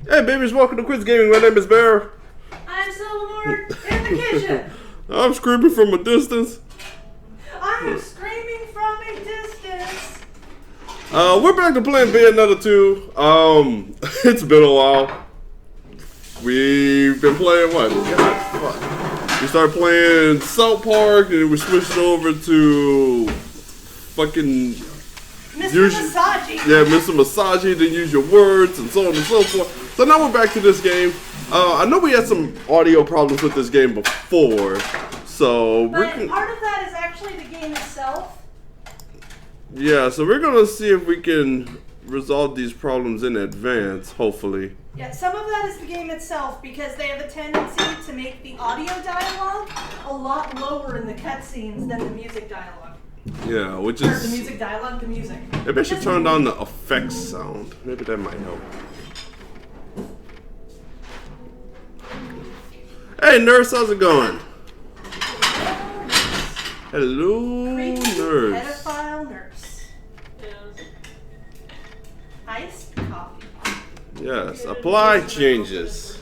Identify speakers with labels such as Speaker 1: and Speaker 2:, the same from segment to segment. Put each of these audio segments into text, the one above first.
Speaker 1: Hey babies, welcome to Quiz Gaming. My name is Bear.
Speaker 2: I'm Silvermore in the kitchen.
Speaker 1: I'm screaming from a distance.
Speaker 2: I'm screaming from a distance.
Speaker 1: We're back to playing Bayonetta 2. It's been a while. We've been playing what? God, fuck. We started playing South Park and we switched over to fucking
Speaker 2: Mr. Masaji.
Speaker 1: Yeah, Mr. Masaji, then use your words and so on and so forth. So now we're back to this game. I know we had some audio problems with this game before, so
Speaker 2: but part of that is actually the game itself.
Speaker 1: Yeah, so we're gonna see if we can resolve these problems in advance, hopefully.
Speaker 2: Yeah, some of that is the game itself because they have a tendency to make the audio dialogue a lot lower in the cutscenes than the music dialogue.
Speaker 1: Yeah, which
Speaker 2: Or
Speaker 1: is...
Speaker 2: the music dialogue, the music.
Speaker 1: Maybe I should turn down the effects sound. Maybe that might help. Hey, nurse, how's it going? Hello,
Speaker 2: Creepy
Speaker 1: nurse.
Speaker 2: pedophile nurse. Iced coffee.
Speaker 1: Yes, apply changes.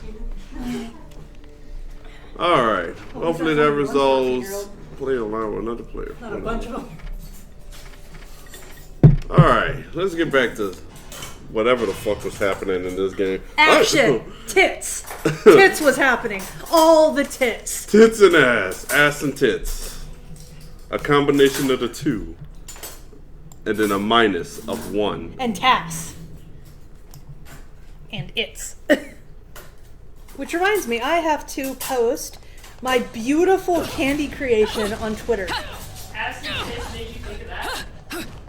Speaker 1: Alright, hopefully that resolves. Play along with another player.
Speaker 2: Not a bunch of them.
Speaker 1: Alright, let's get back to whatever the fuck was happening in this game.
Speaker 2: Action! Tits! Tits was happening. All the tits.
Speaker 1: Tits and ass. Ass and tits. A combination of the two. And then a minus of one.
Speaker 2: And Tass. And it's. Which reminds me, I have to post my beautiful candy creation on Twitter.
Speaker 3: Ass and tits made you think of that?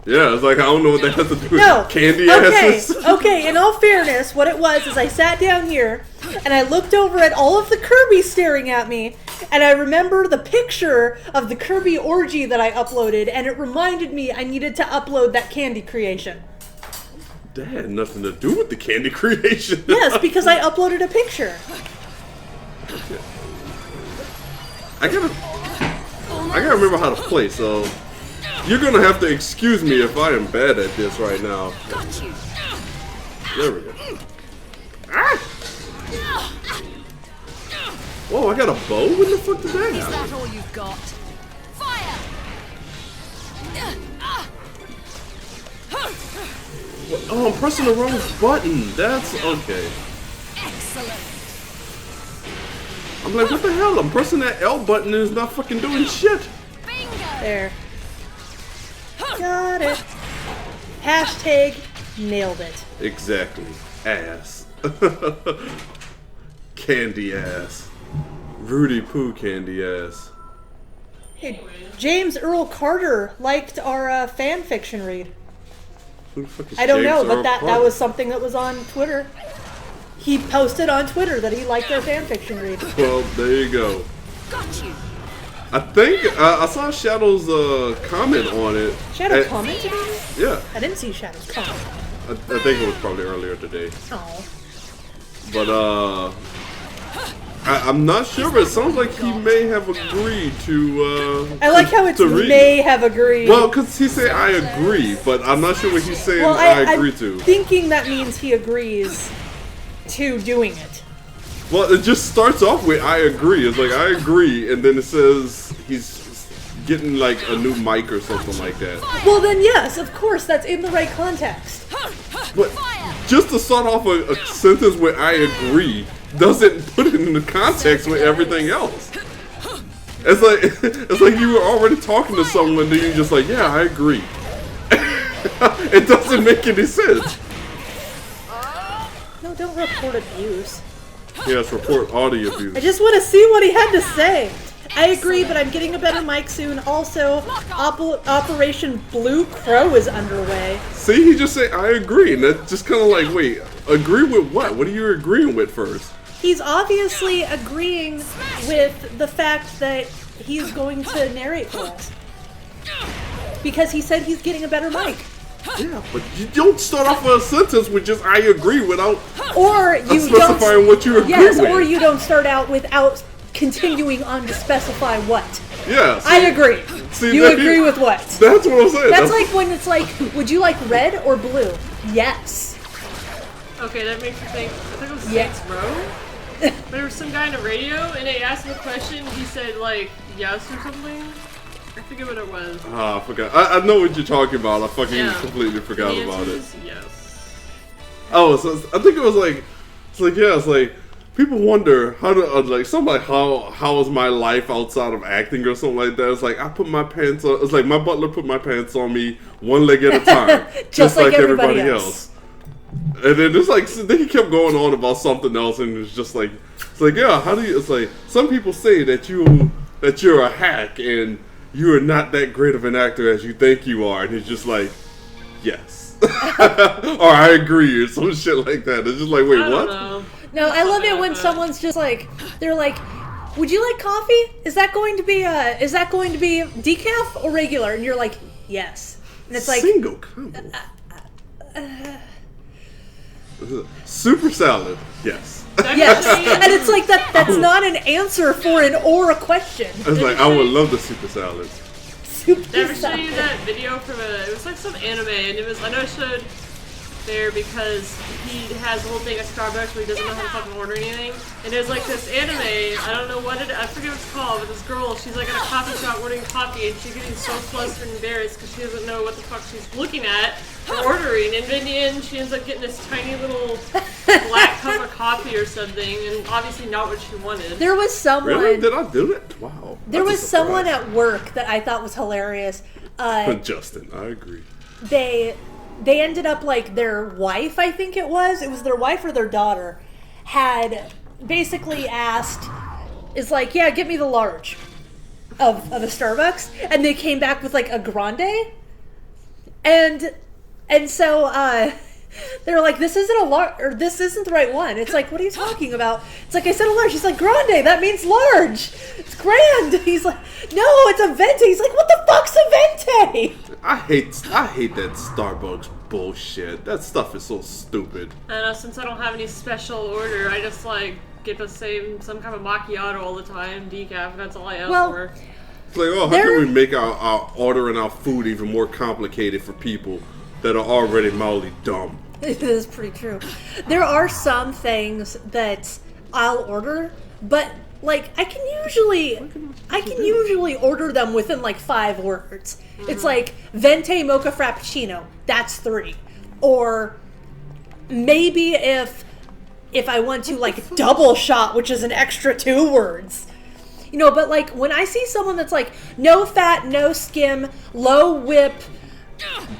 Speaker 1: Yeah, it's like, I don't know what that has to do with
Speaker 2: No.
Speaker 1: candy
Speaker 2: Okay.
Speaker 1: asses.
Speaker 2: Okay, in all fairness, what it was is I sat down here and I looked over at all of the Kirby staring at me, and I remember the picture of the Kirby orgy that I uploaded, and it reminded me I needed to upload that candy creation.
Speaker 1: That had nothing to do with the candy creation.
Speaker 2: Yes, because I uploaded a picture.
Speaker 1: I gotta remember how to play, so you're gonna have to excuse me if I am bad at this right now.
Speaker 3: Got you.
Speaker 1: There we go. Ah! Whoa, I got a bow? When the fuck did that
Speaker 3: Is
Speaker 1: happen?
Speaker 3: that all you've got? Fire!
Speaker 1: Oh, I'm pressing the wrong button. That's okay.
Speaker 3: Excellent.
Speaker 1: I'm like, what the hell? I'm pressing that L button and it's not fucking doing shit.
Speaker 3: Bingo!
Speaker 2: There. Got it. Hashtag nailed it.
Speaker 1: Exactly. Ass. Candy ass. Rudy Poo candy ass.
Speaker 2: James Earl Carter liked our fan fiction read.
Speaker 1: Who the fuck is
Speaker 2: I don't
Speaker 1: James
Speaker 2: know, but
Speaker 1: Earl
Speaker 2: that
Speaker 1: Carter?
Speaker 2: was something that was on Twitter. He posted on Twitter that he liked our fan fiction read.
Speaker 1: Well, there you go.
Speaker 3: Got you.
Speaker 1: I think I saw Shadow's comment on it.
Speaker 2: Shadow commented on it?
Speaker 1: Yeah,
Speaker 2: I didn't see Shadow's comment.
Speaker 1: I think it was probably earlier today.
Speaker 2: Oh.
Speaker 1: But I'm not sure, but it sounds like he may have agreed to.
Speaker 2: I like how it's
Speaker 1: to read.
Speaker 2: may have agreed.
Speaker 1: Well, because he said I agree, but I'm not sure what he's saying.
Speaker 2: Well,
Speaker 1: I agree to.
Speaker 2: I'm thinking that means he agrees to doing it.
Speaker 1: Well, it just starts off with I agree. It's like I agree, and then it says he's getting like a new mic or something like that.
Speaker 2: Well, then yes, of course, that's in the right context.
Speaker 1: But just to start off a sentence with I agree doesn't put it in the context with everything else. It's like you were already talking to someone, then you're just like, yeah, I agree. It doesn't make any sense.
Speaker 2: No, don't report abuse.
Speaker 1: Yes, report audio
Speaker 2: I
Speaker 1: abuse.
Speaker 2: just want to see what he had to say. I agree, but I'm getting a better mic soon. Also, Operation Blue Crow is underway.
Speaker 1: See, he just said I agree, and that's just kind of like, wait, agree with what? What are you agreeing with first?
Speaker 2: He's obviously agreeing with the fact that he's going to narrate for us. Because he said he's getting a better mic.
Speaker 1: Yeah, but you don't start off with a sentence with just I agree without
Speaker 2: Or you
Speaker 1: specifying
Speaker 2: don't.
Speaker 1: what you agree
Speaker 2: Yes,
Speaker 1: with.
Speaker 2: or you don't start out without continuing on to specify what.
Speaker 1: Yeah, see,
Speaker 2: I agree.
Speaker 1: see,
Speaker 2: You
Speaker 1: that-
Speaker 2: agree with what?
Speaker 1: That's what I'm saying.
Speaker 2: That's like when it's like, would you like red or blue? Yes.
Speaker 4: Okay, that makes me think. I think it was
Speaker 2: Yeah.
Speaker 4: Saints Row. There was some guy on the radio, and they asked him a question. He said like yes or something. I forget what it was.
Speaker 1: I forgot. I know what you're talking about. I fucking
Speaker 4: Yeah.
Speaker 1: completely forgot
Speaker 4: The
Speaker 1: about
Speaker 4: answer
Speaker 1: it.
Speaker 4: is yes.
Speaker 1: Oh, so I think it was like, it's like people wonder how to like something like how is my life outside of acting or something like that. It's like I put my pants on. It's like my butler put my pants on me one leg at a time,
Speaker 2: Just like everybody else.
Speaker 1: And then it's like then he kept going on about something else, and it's just like yeah, how do you? It's like some people say that you're a hack and you are not that great of an actor as you think you are, and he's just like, yes, or I agree, or some shit like that. It's just like, wait,
Speaker 4: I don't
Speaker 1: what?
Speaker 4: know.
Speaker 2: No, I love it
Speaker 4: Something
Speaker 2: when
Speaker 4: like that.
Speaker 2: someone's just like, they're like, would you like coffee? Is that going to be decaf or regular? And you're like, yes. And it's like,
Speaker 1: Single combo. Super salad, yes.
Speaker 2: yes. And it's like that's not an answer for an or a question.
Speaker 1: It's like I would love the super salad.
Speaker 2: Super
Speaker 4: Did I ever show
Speaker 2: salad.
Speaker 4: you that video from it was like some anime, and it was, I know I showed there because he has the whole thing at Starbucks where he doesn't know how to fucking order anything. And there's like this anime, I don't know what I forget what it's called, but this girl, she's like at a coffee shop ordering coffee, and she's getting so flustered and embarrassed because she doesn't know what the fuck she's looking at or ordering. And in the end, she ends up getting this tiny little black cup of coffee or something, and obviously not what she wanted.
Speaker 2: There was someone.
Speaker 1: Really? Did I do that? Wow.
Speaker 2: There
Speaker 1: that's
Speaker 2: was
Speaker 1: a
Speaker 2: someone
Speaker 1: surprise.
Speaker 2: at work that I thought was hilarious.
Speaker 1: Justin, I agree.
Speaker 2: They ended up like their wife, I think it was their wife or their daughter, had basically asked, is like, yeah, get me the large of a Starbucks, and they came back with like a grande, and so they were like, this isn't a large, or this isn't the right one. It's like, what are you talking about? It's like, I said a large. He's like, grande, that means large. It's grand. He's like, no, it's a venti. He's like, what the fuck's a venti?
Speaker 1: I hate that Starbucks bullshit. That stuff is so stupid.
Speaker 4: I know, since I don't have any special order, I just like get the same, some kind of macchiato all the time, decaf, that's all I ask
Speaker 2: Well,
Speaker 4: for.
Speaker 1: It's like, oh, how
Speaker 2: There-
Speaker 1: can we make our ordering our food even more complicated for people that are already mildly dumb?
Speaker 2: It is pretty true. There are some things that I'll order, but like I can usually order them within like 5 words. It's like venti mocha frappuccino. That's 3. Or maybe if I want to like double shot, which is an extra 2 words. You know, but like when I see someone that's like no fat, no skim, low whip,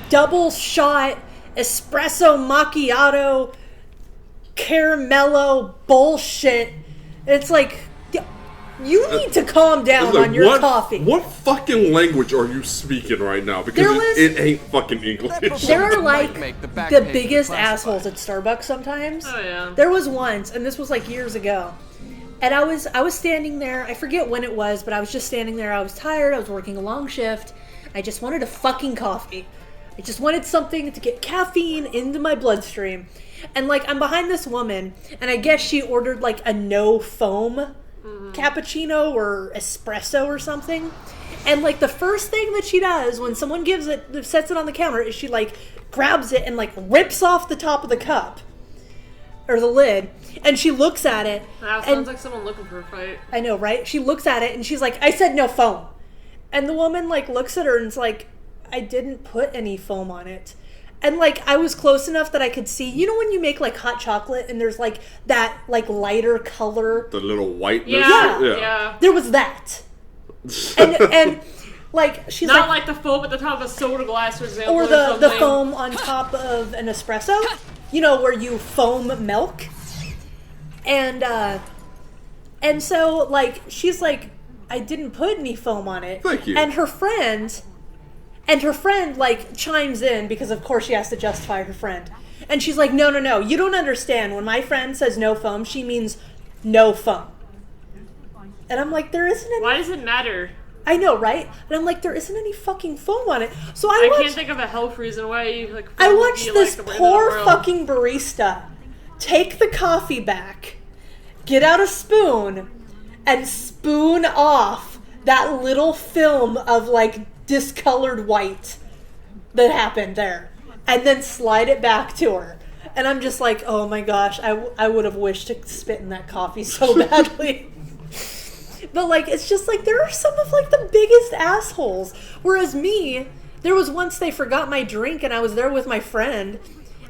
Speaker 2: double shot, espresso macchiato, caramello bullshit, it's like, You need to calm down
Speaker 1: It's like,
Speaker 2: on your coffee.
Speaker 1: What fucking language are you speaking right now? Because it ain't fucking English.
Speaker 2: There are like the biggest assholes at Starbucks sometimes.
Speaker 4: Oh yeah.
Speaker 2: There was once, and this was like years ago. And I was standing there, I forget when it was, but I was just standing there, I was tired, I was working a long shift. I just wanted a fucking coffee. I just wanted something to get caffeine into my bloodstream. And like I'm behind this woman, and I guess she ordered like a no foam cappuccino or espresso or something. And like the first thing that she does when someone sets it on the counter is she like grabs it and like rips off the top of the cup or the lid, and she looks at it.
Speaker 4: That sounds like someone looking for a fight.
Speaker 2: I know, right? She looks at it and she's like, I said no foam. And the woman like looks at her and is like, I didn't put any foam on it. And like I was close enough that I could see, you know when you make like hot chocolate and there's like that like lighter color,
Speaker 1: the little whiteness.
Speaker 4: Yeah.
Speaker 2: There was that. and like she's
Speaker 4: not
Speaker 2: like
Speaker 4: the foam at the top of a soda glass, for example,
Speaker 2: or
Speaker 4: or
Speaker 2: the
Speaker 4: something.
Speaker 2: foam on top of an espresso, you know, where you foam milk. And so like she's like, I didn't put any foam on it.
Speaker 1: Thank you.
Speaker 2: And her friend like chimes in because of course she has to justify her friend. And she's like, no, you don't understand. When my friend says no foam, she means no foam. And I'm like, there isn't any.
Speaker 4: Why does it matter?
Speaker 2: I know, right? And I'm like, there isn't any fucking foam on it. So
Speaker 4: I can't think of a health reason why you like.
Speaker 2: I watched this
Speaker 4: like,
Speaker 2: poor fucking barista take the coffee back, get out a spoon, and spoon off that little film of like discolored white that happened there, and then slide it back to her. And I'm just like, oh my gosh, I would have wished to spit in that coffee so badly. But like, it's just like, there are some of like the biggest assholes. Whereas me, there was once they forgot my drink and I was there with my friend,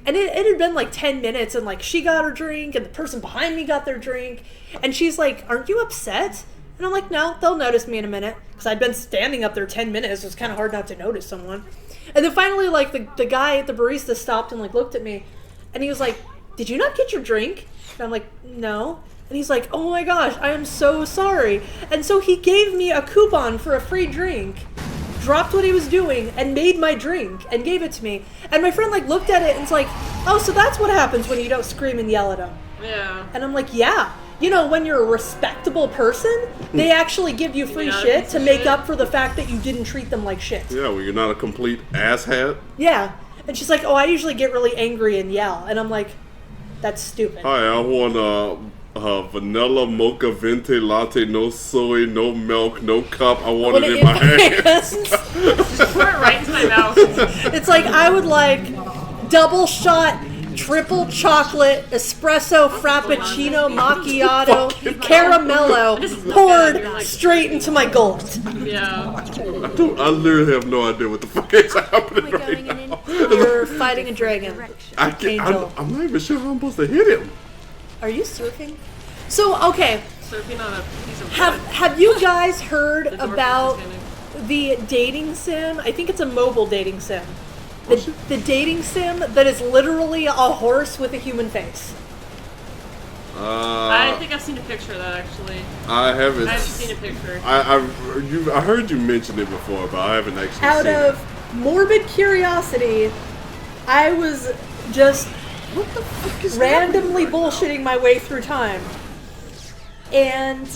Speaker 2: and it had been like 10 minutes and like she got her drink and the person behind me got their drink, and she's like, aren't you upset? And I'm like, no, they'll notice me in a minute. Because I'd been standing up there 10 minutes. It was kind of hard not to notice someone. And then finally, like, the guy at the barista stopped and, like, looked at me. And he was like, did you not get your drink? And I'm like, no. And he's like, oh my gosh, I am so sorry. And so he gave me a coupon for a free drink, dropped what he was doing, and made my drink, and gave it to me. And my friend, like, looked at it and was like, oh, so that's what happens when you don't scream and yell at him.
Speaker 4: Yeah.
Speaker 2: And I'm like, yeah. You know, when you're a respectable person, they actually give you free shit to make up for the fact that you didn't treat them like shit.
Speaker 1: Yeah, well, you're not a complete asshat.
Speaker 2: Yeah. And she's like, oh, I usually get really angry and yell. And I'm like, that's stupid.
Speaker 1: Hi, I want a vanilla mocha venti latte, no soy, no milk, no cup. I want it in my hands.
Speaker 4: Just pour it right into my mouth.
Speaker 2: It's like, I would like double shot, triple chocolate, espresso, frappuccino, macchiato, caramello, poured straight into my gullet.
Speaker 4: Yeah.
Speaker 1: I literally have no idea what the fuck is happening right now.
Speaker 2: You're fighting a dragon. Angel.
Speaker 1: I'm not even sure how I'm supposed to hit him.
Speaker 2: Are you surfing? So, okay.
Speaker 4: Surfing on a piece of
Speaker 2: Have you guys heard
Speaker 4: The door
Speaker 2: about
Speaker 4: is
Speaker 2: the dating sim? I think it's a mobile dating sim. The dating sim that is literally a horse with a human face.
Speaker 4: I think I've seen a picture of that actually.
Speaker 1: I haven't.
Speaker 4: I haven't seen a picture.
Speaker 1: I heard you mention it before, but I haven't actually
Speaker 2: Out
Speaker 1: seen
Speaker 2: of morbid curiosity, I was just
Speaker 1: What the fuck is
Speaker 2: randomly
Speaker 1: happening right
Speaker 2: bullshitting my way through time. And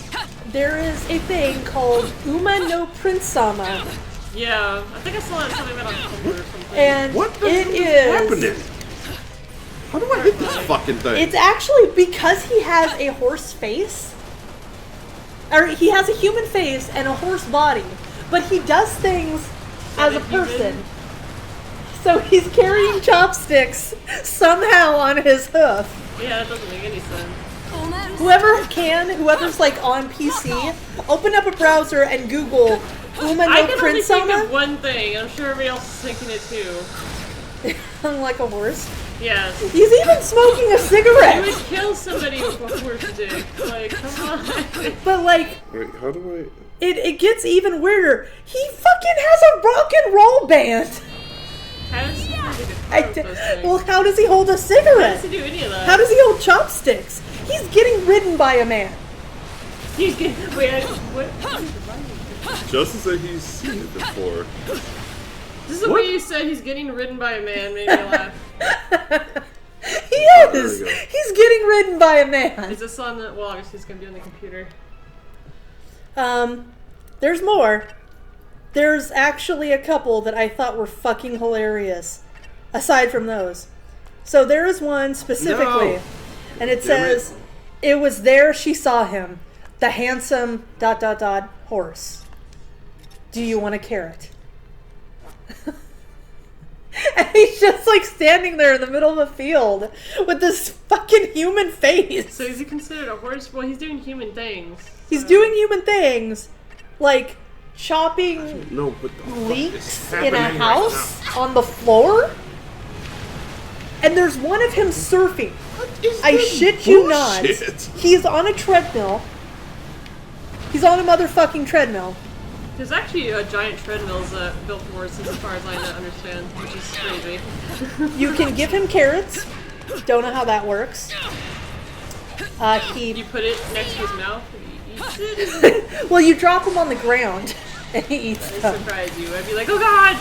Speaker 2: there is a thing called Uma no Prince Sama.
Speaker 4: Yeah, I think I saw something about on Tumblr or something.
Speaker 2: And
Speaker 1: What the
Speaker 2: it
Speaker 1: hell
Speaker 2: is
Speaker 1: happening? How do I hit this fucking thing?
Speaker 2: It's actually because he has a horse face. Or he has a human face and a horse body. But he does things as a person. So he's carrying chopsticks somehow on his hoof.
Speaker 4: Yeah, that doesn't make any sense.
Speaker 2: Whoever's like on PC, open up a browser and Google Uma
Speaker 4: I
Speaker 2: no
Speaker 4: can only
Speaker 2: Prince
Speaker 4: think of
Speaker 2: Sama.
Speaker 4: one thing, and I'm sure everybody else is thinking it too.
Speaker 2: Like a horse.
Speaker 4: Yes.
Speaker 2: He's even smoking a
Speaker 4: You would
Speaker 2: cigarette.
Speaker 4: kill somebody with a horse dick. Like, come on.
Speaker 2: But like,
Speaker 1: Wait, how do
Speaker 2: it gets even weirder. He fucking has a rock and roll band.
Speaker 4: How does he do those things?
Speaker 2: Well, how does he hold a
Speaker 4: How
Speaker 2: cigarette?
Speaker 4: does he do any of that?
Speaker 2: How does he hold chopsticks? He's getting ridden by a man.
Speaker 4: He's getting. Wait, what?
Speaker 1: Justin said he's seen it before.
Speaker 4: This is the way you said he's getting ridden by a man made me laugh.
Speaker 2: He is! He's getting ridden by a man.
Speaker 4: Is this on the? Well, I guess he's gonna be on the computer.
Speaker 2: There's more. There's actually a couple that I thought were fucking hilarious. Aside from those. So there is one specifically.
Speaker 1: No.
Speaker 2: And it says, it was there she saw him. The handsome ... horse. Do you want a carrot? And he's just like standing there in the middle of a field with this fucking human face.
Speaker 4: So is he considered a horse? Well, he's doing human things.
Speaker 2: He's doing human things, like chopping
Speaker 1: No, what the fuck is
Speaker 2: leeks in a
Speaker 1: happening
Speaker 2: house on the floor. And there's one of him surfing. I shit you not. He's on a treadmill. He's on a motherfucking treadmill.
Speaker 4: There's actually a giant treadmills built for horses, as far as I understand, which is crazy.
Speaker 2: You can give him carrots. Don't know how that works.
Speaker 4: You put it next to his mouth and he eats it.
Speaker 2: Well, you drop him on the ground and he eats
Speaker 4: I'd
Speaker 2: them.
Speaker 4: surprise you. I'd be like, oh god!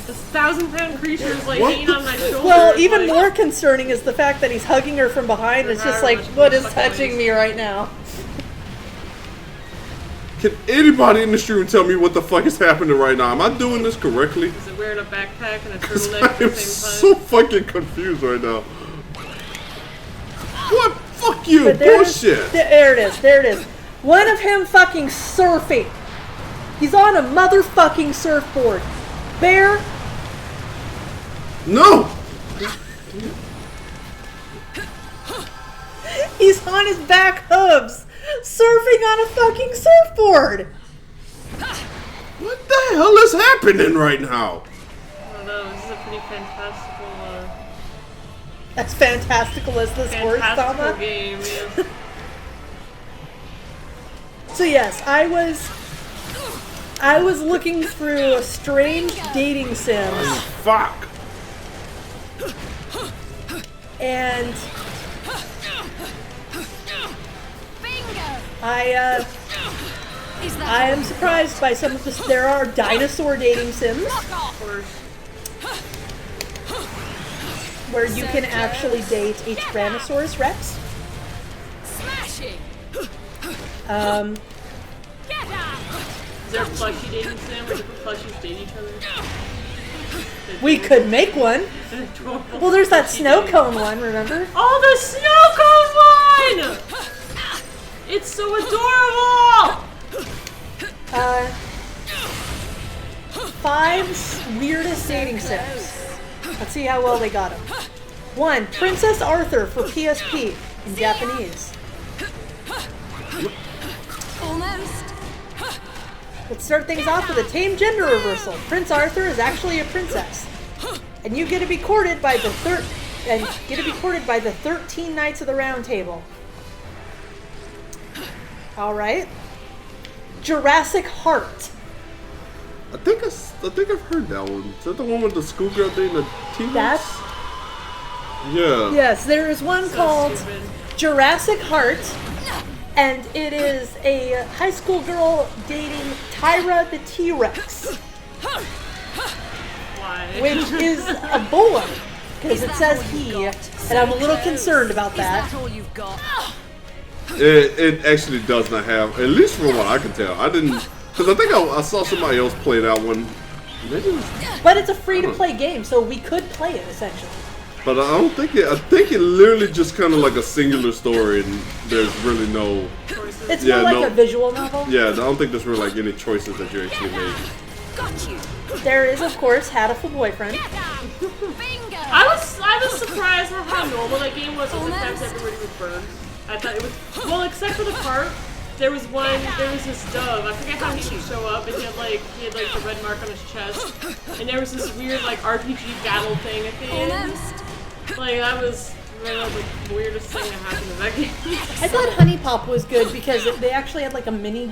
Speaker 4: This 1,000-pound creature is like hanging on my shoulder.
Speaker 2: Well, even
Speaker 4: like,
Speaker 2: more concerning is the fact that he's hugging her from behind. It's just like, what is touching me right now?
Speaker 1: Can anybody in the stream tell me what the fuck is happening right now? Am I doing this correctly?
Speaker 4: Is it wearing a backpack and a turtleneck
Speaker 1: I
Speaker 4: at the
Speaker 1: am
Speaker 4: same
Speaker 1: so
Speaker 4: time?
Speaker 1: fucking confused right now. What? Fuck you!
Speaker 2: But
Speaker 1: Bullshit!
Speaker 2: There it is. There it is. One of him fucking surfing. He's on a motherfucking surfboard. Bear.
Speaker 1: No!
Speaker 2: He's on his back hooves, surfing on a fucking surfboard.
Speaker 1: What the hell is happening right now?
Speaker 4: I don't know, this is a pretty fantastical,
Speaker 2: As fantastical as this word,
Speaker 4: fantastical
Speaker 2: Sama.
Speaker 4: game, yeah.
Speaker 2: So yes, I was looking through strange dating sims,
Speaker 1: Fuck!
Speaker 2: and
Speaker 3: Bingo!
Speaker 2: I am surprised by some of this. There are dinosaur dating sims where you can actually date a Tyrannosaurus Rex.
Speaker 3: Smashing! Get out!
Speaker 4: Is there a plushie dating sim where different plushies date each other?
Speaker 2: We could make one. Well, there's that snow cone one, remember?
Speaker 4: Oh, the snow cone one! It's so adorable!
Speaker 2: 5 weirdest dating sims. Let's see how well they got them. 1. Princess Arthur for PSP in Japanese.
Speaker 3: Almost.
Speaker 2: Let's start things off with a tame gender reversal. Prince Arthur is actually a princess, and you get to be courted by the 13 Knights of the Round Table. All right. Jurassic Heart.
Speaker 1: I think I've heard that one. Is that the one with the schoolgirl dating the T-Rex?
Speaker 2: That's
Speaker 1: Yeah.
Speaker 2: yes. There is one called
Speaker 4: Stupid.
Speaker 2: Jurassic Heart, and it is a high school girl dating Tyra the T-Rex,
Speaker 4: Why?
Speaker 2: which is a boy, because it says he, and I'm a little concerned about
Speaker 3: Is
Speaker 2: that.
Speaker 3: that all you've got?
Speaker 1: It actually does not have, at least from what I can tell. I didn't, because I think I saw somebody else play that one. Maybe it was,
Speaker 2: But it's a free-to-play game, so we could play it essentially.
Speaker 1: but I don't think it. I think it literally just kind of like a singular story, and there's really no.
Speaker 2: It's
Speaker 1: Yeah,
Speaker 2: more like
Speaker 1: no.
Speaker 2: a visual novel.
Speaker 1: Yeah, I don't think there's really like any choices that you actually made.
Speaker 3: Got you.
Speaker 2: There is, of course, Hatoful Boyfriend.
Speaker 3: Get out. Bingo!
Speaker 4: I was surprised at how normal that game was. The fact that everybody was burned. I thought it was well, except for the part. There was this dove. I forget how he would show up, and he had like the red mark on his chest, and there was this weird like RPG battle thing at the end.
Speaker 3: Almost.
Speaker 4: Like that was one of the weirdest thing that happened in that game.
Speaker 2: I thought Honey Pop was good because they actually had like a mini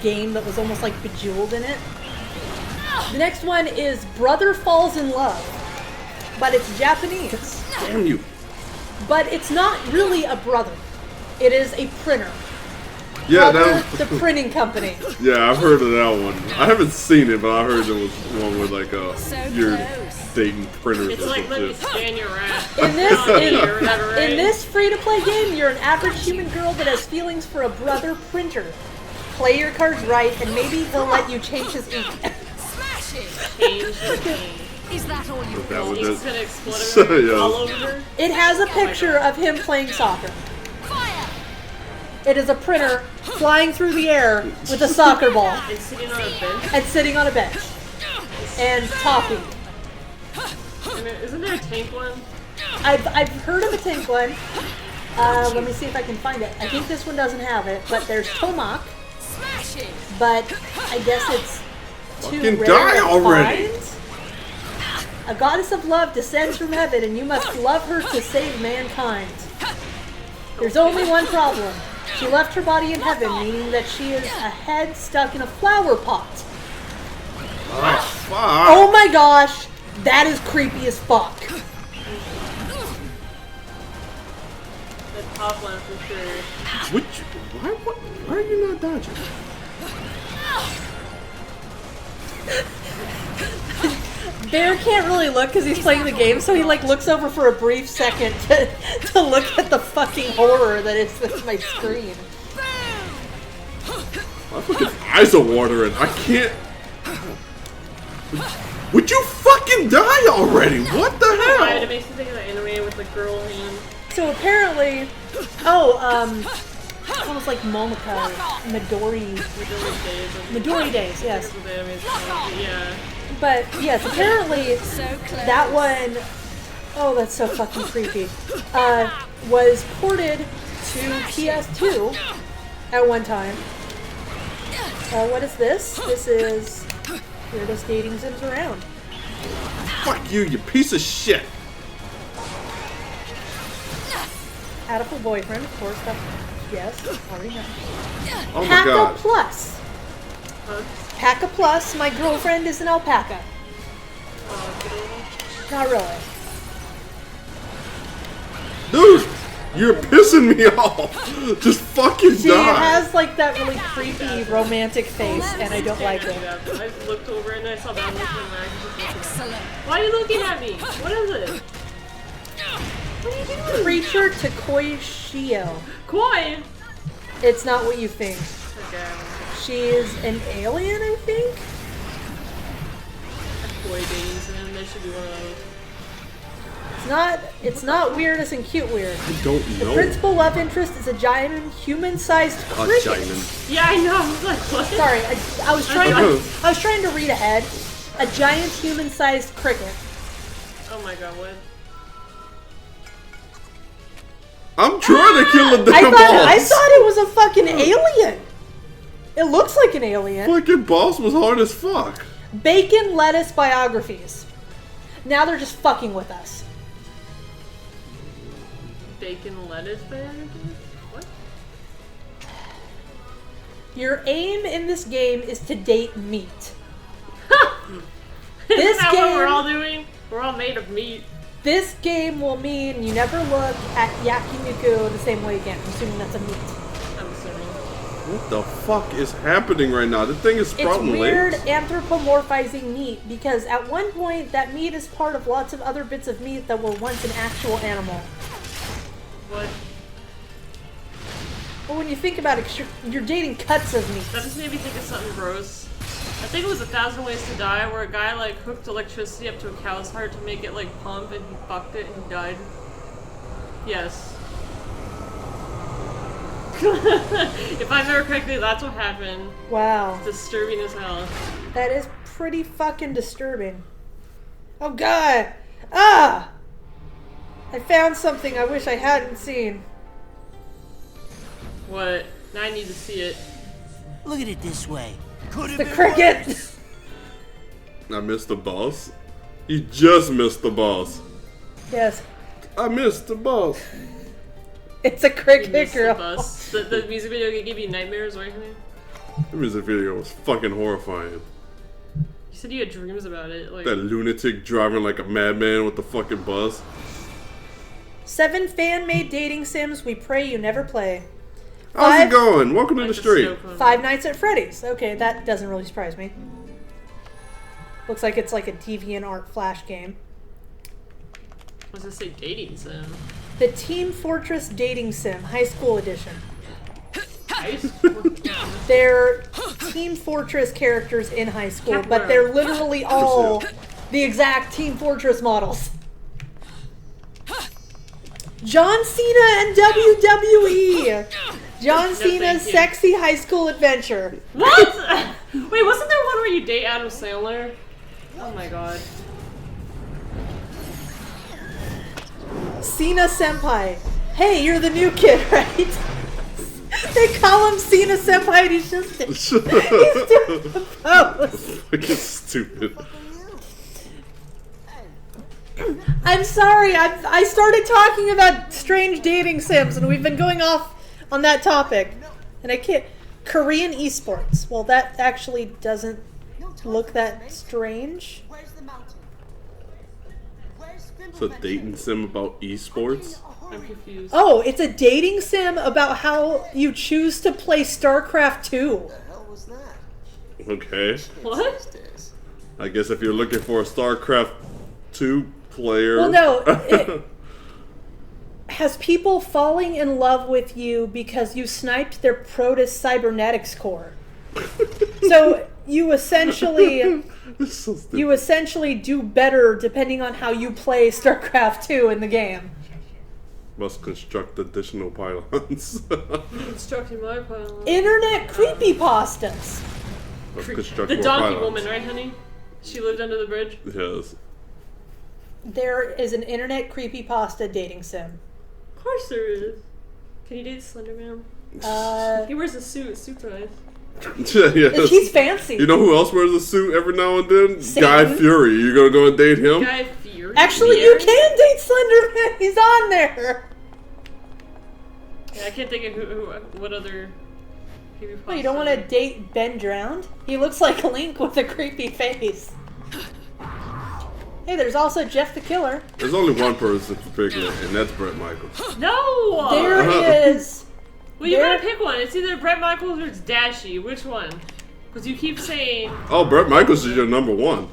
Speaker 2: game that was almost like Bejeweled in it. The next one is Brother Falls in Love, but it's Japanese.
Speaker 1: Damn you!
Speaker 2: But it's not really a brother. It is a printer.
Speaker 1: Yeah,
Speaker 2: Brother,
Speaker 1: that
Speaker 2: the printing company.
Speaker 1: yeah, I've heard of that one. I haven't seen it, but I heard there was one with like
Speaker 3: So
Speaker 1: you're
Speaker 3: close.
Speaker 1: dating printers
Speaker 4: It's
Speaker 1: or
Speaker 4: like
Speaker 1: some
Speaker 4: let me
Speaker 1: shit.
Speaker 4: scan your rat.
Speaker 2: In this,
Speaker 4: Or whatever, right?
Speaker 2: in this free-to-play game, you're an average human girl that has feelings for a brother printer. Play your cards right, and maybe he'll let you change his ink.
Speaker 3: Smash it!
Speaker 4: Change the game.
Speaker 3: Is that all you
Speaker 1: That
Speaker 3: got?
Speaker 1: was
Speaker 4: He's
Speaker 1: it.
Speaker 4: gonna explode
Speaker 1: So,
Speaker 4: everywhere,
Speaker 1: yeah.
Speaker 4: all over her.
Speaker 2: It has a picture of him playing soccer.
Speaker 3: Fire!
Speaker 2: It is a printer flying through the air with a soccer ball
Speaker 4: And sitting on a bench.
Speaker 2: and sitting on a bench and talking.
Speaker 4: And isn't there a tank one?
Speaker 2: I've heard of a tank one. Let me see if I can find it. I think this one doesn't have it, but there's Tomac.
Speaker 3: Smash it!
Speaker 2: But I guess it's too
Speaker 1: Fucking
Speaker 2: rare
Speaker 1: die
Speaker 2: to
Speaker 1: already.
Speaker 2: find. A goddess of love descends from heaven, and you must love her to save mankind. There's only one problem. She left her body in heaven, meaning that she is a head stuck in a flower pot.
Speaker 1: Oh, fuck.
Speaker 2: Oh my gosh, that is creepy as fuck.
Speaker 4: The top one for sure.
Speaker 1: Why are you not dodging?
Speaker 2: Bear can't really look because he's playing the game, so he like looks over for a brief second to look at the fucking horror that is my screen.
Speaker 1: My fucking eyes are watering. I can't. Would you fucking die already? What the
Speaker 4: Right, it
Speaker 1: hell?
Speaker 4: makes me think of the anime with the girl hand.
Speaker 2: So apparently, almost like Momoko, Midori
Speaker 4: Midori days.
Speaker 2: Yes.
Speaker 4: That's what the anime is called. Yeah.
Speaker 2: But yes, apparently
Speaker 3: So close.
Speaker 2: that one, oh, that's so fucking creepy, was ported to PS2 at one time. What is this? This is weirdest dating sims around.
Speaker 1: Fuck you, you piece of shit.
Speaker 2: Adiful boyfriend, of course. Yes, already know.
Speaker 1: Oh my
Speaker 2: Paca
Speaker 1: god.
Speaker 2: Plus. Paca Plus, my girlfriend is an alpaca. Not really.
Speaker 1: Dude, you're pissing me off. Just fucking
Speaker 2: She
Speaker 1: die.
Speaker 2: has like that really creepy romantic face, and I don't like it.
Speaker 4: I looked over and I saw that one and I just looked at it.
Speaker 3: Excellent.
Speaker 4: Why are you looking at me? What is it? What are you doing?
Speaker 2: Creature Takoishio.
Speaker 4: Koi!
Speaker 2: It's not what you think.
Speaker 4: Okay.
Speaker 2: She is an alien, I think?
Speaker 4: Koi dating sim. There should be one of those.
Speaker 2: It's not weird as in cute weird.
Speaker 1: I don't
Speaker 2: The
Speaker 1: know.
Speaker 2: principal love interest is a giant human-sized
Speaker 1: A
Speaker 2: cricket.
Speaker 1: giant.
Speaker 4: Yeah, I know. I was like, what?
Speaker 2: Sorry, I was trying to read ahead. A giant human-sized cricket.
Speaker 4: Oh my god, what?
Speaker 1: I'm trying to kill the
Speaker 2: I
Speaker 1: damn
Speaker 2: thought
Speaker 1: boss.
Speaker 2: it was a fucking alien. It looks like an alien.
Speaker 1: Fucking boss was hard as fuck.
Speaker 2: Bacon lettuce biographies. Now they're just fucking with us.
Speaker 4: Bacon lettuce bag? What?
Speaker 2: Your aim in this game is to date meat.
Speaker 4: Isn't
Speaker 2: This
Speaker 4: that what we're
Speaker 2: game-
Speaker 4: all doing? We're all made of meat.
Speaker 2: This game will mean you never look at yakiniku the same way again. I'm assuming that's a meat.
Speaker 4: I'm assuming.
Speaker 1: What the fuck is happening right now? This thing is
Speaker 2: It's
Speaker 1: sprouting
Speaker 2: weird
Speaker 1: legs.
Speaker 2: anthropomorphizing meat because at one point that meat is part of lots of other bits of meat that were once an actual animal.
Speaker 4: What?
Speaker 2: But when you think about it, 'cause you're dating cuts of meat.
Speaker 4: That just made me think of something gross. I think it was 1,000 Ways to Die, where a guy like hooked electricity up to a cow's heart to make it like pump, and he fucked it and he died. Yes. If I remember correctly, that's what happened.
Speaker 2: Wow.
Speaker 4: Disturbing as hell.
Speaker 2: That is pretty fucking disturbing. Oh god! Ah! I found something I wish I hadn't seen.
Speaker 4: What? Now I need to see it.
Speaker 5: Look at it this way. Could have
Speaker 2: The
Speaker 5: been
Speaker 2: cricket!
Speaker 5: worse.
Speaker 1: I missed the boss. You just missed the boss.
Speaker 2: Yes.
Speaker 1: I missed the boss.
Speaker 2: It's a cricket
Speaker 4: Miss the
Speaker 2: girl.
Speaker 4: bus. The music video can give you nightmares or anything?
Speaker 1: The music video was fucking horrifying.
Speaker 4: You said you had dreams about it. Like,
Speaker 1: That lunatic driving like a madman with the fucking bus.
Speaker 2: 7 fan-made dating sims we pray you never play.
Speaker 1: How's it going? Welcome to the street.
Speaker 2: Five Nights at Freddy's. Okay, that doesn't really surprise me. Looks like it's like a DeviantArt Flash game.
Speaker 4: What does it say? Dating sim.
Speaker 2: The Team Fortress Dating Sim High School Edition. They're Team Fortress characters in high school, but they're literally all the exact Team Fortress models. John Cena and WWE. John Cena's sexy high school adventure.
Speaker 4: What? Wait, wasn't there one where you date Adam Sandler? Oh my god.
Speaker 2: Cena Senpai. Hey, you're the new kid, right? They call him Cena Senpai and he's just he's doing the pose.
Speaker 1: Fucking stupid.
Speaker 2: I'm sorry, I started talking about strange dating sims and we've been going off on that topic. And I can't... Korean esports. Well, that actually doesn't look that strange.
Speaker 1: It's a dating sim about esports?
Speaker 4: I'm confused.
Speaker 2: Oh, it's a dating sim about how you choose to play StarCraft 2.
Speaker 1: Okay.
Speaker 4: What?
Speaker 1: I guess if you're looking for a StarCraft 2 player...
Speaker 2: Well, no. It has people falling in love with you because you sniped their Protoss cybernetics core. So you essentially...
Speaker 1: So stupid.
Speaker 2: You essentially do better depending on how you play StarCraft 2 in the game.
Speaker 1: Must construct additional pylons.
Speaker 4: Constructing my pylon.
Speaker 2: Internet creepypastas.
Speaker 1: Must construct
Speaker 4: The
Speaker 1: more
Speaker 4: donkey
Speaker 1: pylons.
Speaker 4: woman, right, honey? She lived under the bridge.
Speaker 1: Yes.
Speaker 2: There is an internet creepypasta dating sim.
Speaker 4: Of course there is. Can you date Slender Man? He wears a suit. Suit's nice.
Speaker 1: Yes.
Speaker 2: He's fancy.
Speaker 1: You know who else wears a suit every now and then?
Speaker 2: Satan.
Speaker 1: Guy Fury. You gonna go and date him?
Speaker 4: Guy Fury.
Speaker 2: Actually, you can date Slender Man. He's on there.
Speaker 4: Yeah, I can't think of what other.
Speaker 2: Oh, you don't want to date Ben Drowned? He looks like Link with a creepy face. Hey, there's also Jeff the Killer.
Speaker 1: There's only one person in particular, and that's Bret Michaels.
Speaker 4: No.
Speaker 2: There is.
Speaker 4: Well, you gotta pick one. It's either Bret Michaels or it's Dashy. Which one? Because you keep saying.
Speaker 1: Oh, Bret Michaels is your number one.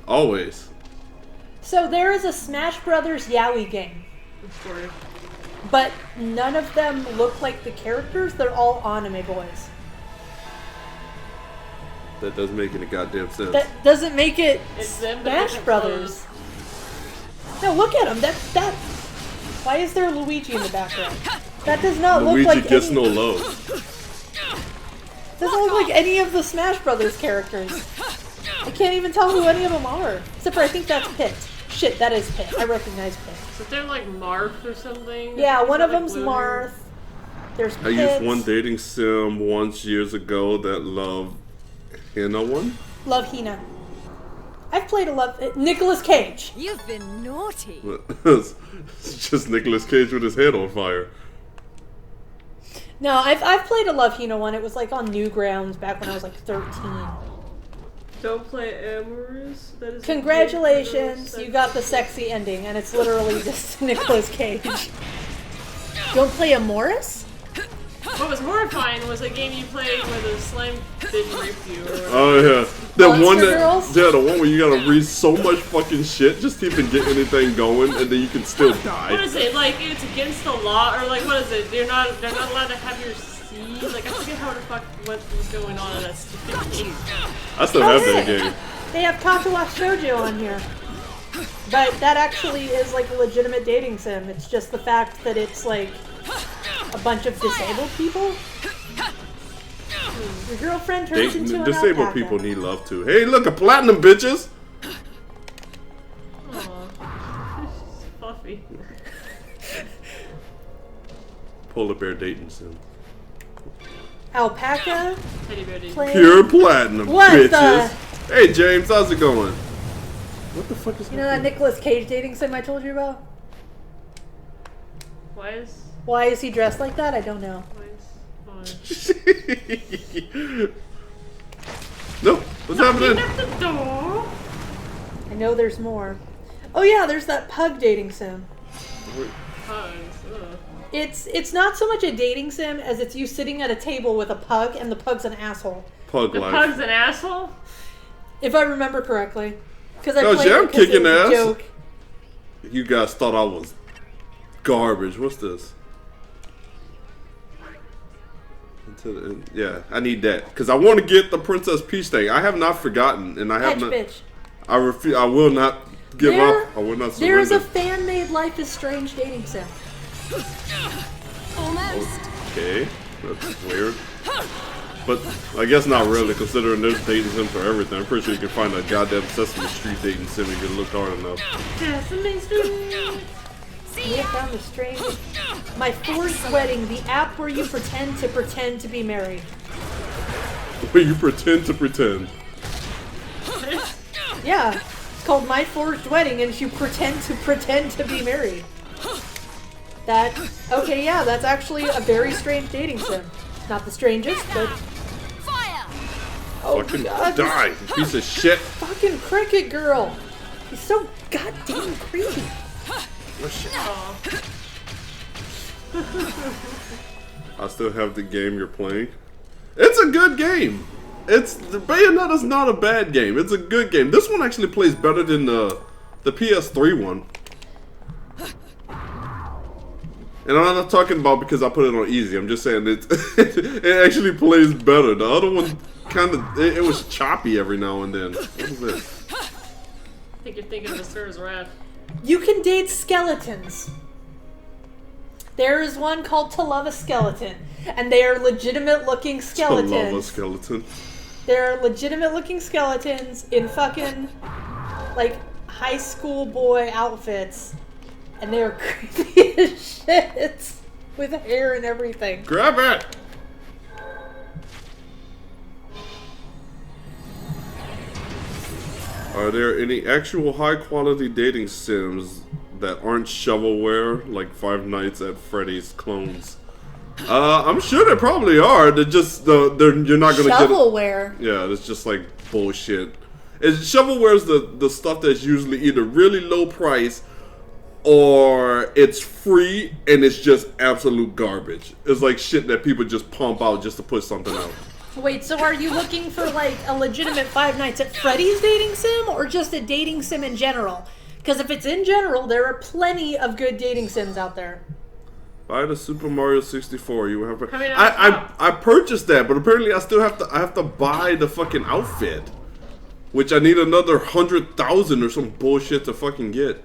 Speaker 1: Always.
Speaker 2: So there is a Smash Brothers Yaoi game,
Speaker 4: Story.
Speaker 2: but none of them look like the characters. They're all anime boys.
Speaker 1: That doesn't make any goddamn sense.
Speaker 2: That doesn't make it
Speaker 4: It's them, but
Speaker 2: Smash
Speaker 4: different
Speaker 2: Brothers. No, look at him. That. Why is there Luigi in the background? That does not
Speaker 1: Luigi
Speaker 2: look like
Speaker 1: gets
Speaker 2: any,
Speaker 1: no love.
Speaker 2: doesn't look like any of the Smash Brothers characters. I can't even tell who any of them are. Except for I think that's Pit. Shit, that is Pit. I recognize Pit.
Speaker 4: So they're like Marth or something?
Speaker 2: Yeah, one of
Speaker 4: Like
Speaker 2: them's
Speaker 4: blue
Speaker 2: Marth. There's
Speaker 1: I
Speaker 2: Pit.
Speaker 1: used one dating sim once years ago that loved Hina one.
Speaker 2: Love Hina. I've played a love... Nicolas Cage.
Speaker 3: You've been naughty.
Speaker 1: It's just Nicolas Cage with his head on fire.
Speaker 2: No, I've played a Love Hina one. It was like on Newgrounds back when I was like 13.
Speaker 4: Don't play Amorous. That is
Speaker 2: Congratulations, you got the sexy ending, and it's literally just Nicolas Cage. Don't play a Morris?
Speaker 4: What was horrifying was a game you played where the slime didn't rape you. Or whatever.
Speaker 1: Oh yeah, that
Speaker 2: Monster
Speaker 1: one that
Speaker 2: Girls?
Speaker 1: yeah, the one where you gotta read so much fucking shit just to even get anything going, and then you can still
Speaker 4: What
Speaker 1: die.
Speaker 4: is it? Like it's against the law, or like what is it? They're not allowed to have your seed. Like I forget how the fuck what was going on in that stupid game.
Speaker 1: I still have that game.
Speaker 2: They have Katawa Shoujo on here. But that actually is like a legitimate dating sim. It's just the fact that it's like a bunch of disabled people. Your girlfriend turns into an
Speaker 1: Disabled
Speaker 2: alpaca.
Speaker 1: people need love too. Hey, look, a platinum, bitches.
Speaker 4: Aw. Fluffy.
Speaker 1: Polar bear dating sim.
Speaker 2: Alpaca
Speaker 4: Teddy bear did.
Speaker 2: playing...
Speaker 1: Pure platinum,
Speaker 2: What
Speaker 1: bitches. Hey, James, how's it going? What the fuck is
Speaker 2: You know that Nicolas Cage dating sim I told you about? Why is he dressed like that? I don't know.
Speaker 1: No, what's happening?
Speaker 4: At the door.
Speaker 2: I know there's more. Oh yeah, there's that pug dating sim.
Speaker 4: Pugs. Ugh.
Speaker 2: It's not so much a dating sim as it's you sitting at a table with a pug and the pug's an asshole.
Speaker 1: Pug
Speaker 4: The
Speaker 1: life.
Speaker 4: pug's an asshole?
Speaker 2: If I remember correctly. Because I
Speaker 1: Oh,
Speaker 2: played
Speaker 1: yeah, I'm
Speaker 2: it 'cause it
Speaker 1: kicking
Speaker 2: was a
Speaker 1: ass.
Speaker 2: joke.
Speaker 1: You guys thought I was garbage. What's this? Yeah, I need that because I want to get the Princess Peach thing. I have not forgotten, and I have
Speaker 2: Hedge
Speaker 1: not.
Speaker 2: bitch.
Speaker 1: I refuse. I will not give up. I will not
Speaker 2: There is
Speaker 1: surrender.
Speaker 2: a fan-made Life is Strange dating sim.
Speaker 3: Almost.
Speaker 1: Okay, that's weird. But I guess not really, considering there's dating sim for everything. I'm pretty sure you can find a goddamn Sesame Street dating sim if you look hard enough.
Speaker 4: Sesame Street.
Speaker 3: See
Speaker 2: We
Speaker 3: ya.
Speaker 2: have found the strange. My Forced Wedding, the app where you pretend to be married.
Speaker 1: Where you pretend to pretend.
Speaker 2: Yeah, it's called My Forged Wedding, and you pretend to be married. Okay, yeah, that's actually a very strange dating sim. Not the strangest, but
Speaker 3: Fire.
Speaker 2: oh
Speaker 1: Fucking
Speaker 2: god,
Speaker 1: die, you piece of shit.
Speaker 2: fucking cricket girl. He's so goddamn creepy.
Speaker 1: I still have the game you're playing. It's a good game. The Bayonetta's not a bad game. It's a good game. This one actually plays better than the PS3 one. And I'm not talking about because I put it on easy. I'm just saying it actually plays better. The other one kind of it was choppy every now and then. What is this?
Speaker 4: I think you're thinking of Asura's Wrath.
Speaker 2: You can date skeletons. There is one called To Love a Skeleton, and they are legitimate looking
Speaker 1: I
Speaker 2: skeletons.
Speaker 1: love a skeleton.
Speaker 2: They're legitimate looking skeletons in fucking like high school boy outfits, and they're creepy as shit with hair and everything.
Speaker 1: Grab it! Are there any actual high quality dating sims that aren't shovelware like Five Nights at Freddy's clones? I'm sure there probably are. They're just you're not gonna
Speaker 2: Shovelware.
Speaker 1: get. Yeah, it's just like bullshit. Shovelware is the stuff that's usually either really low price or it's free and it's just absolute garbage. It's like shit that people just pump out just to put something out.
Speaker 2: Wait, so are you looking for like a legitimate Five Nights at Freddy's dating sim or just a dating sim in general? Because if it's in general, there are plenty of good dating sims out there.
Speaker 1: Buy the Super Mario 64. You have.
Speaker 4: Coming out
Speaker 1: I purchased that, but apparently I still have to buy the fucking outfit, which I need another 100,000 or some bullshit to fucking get.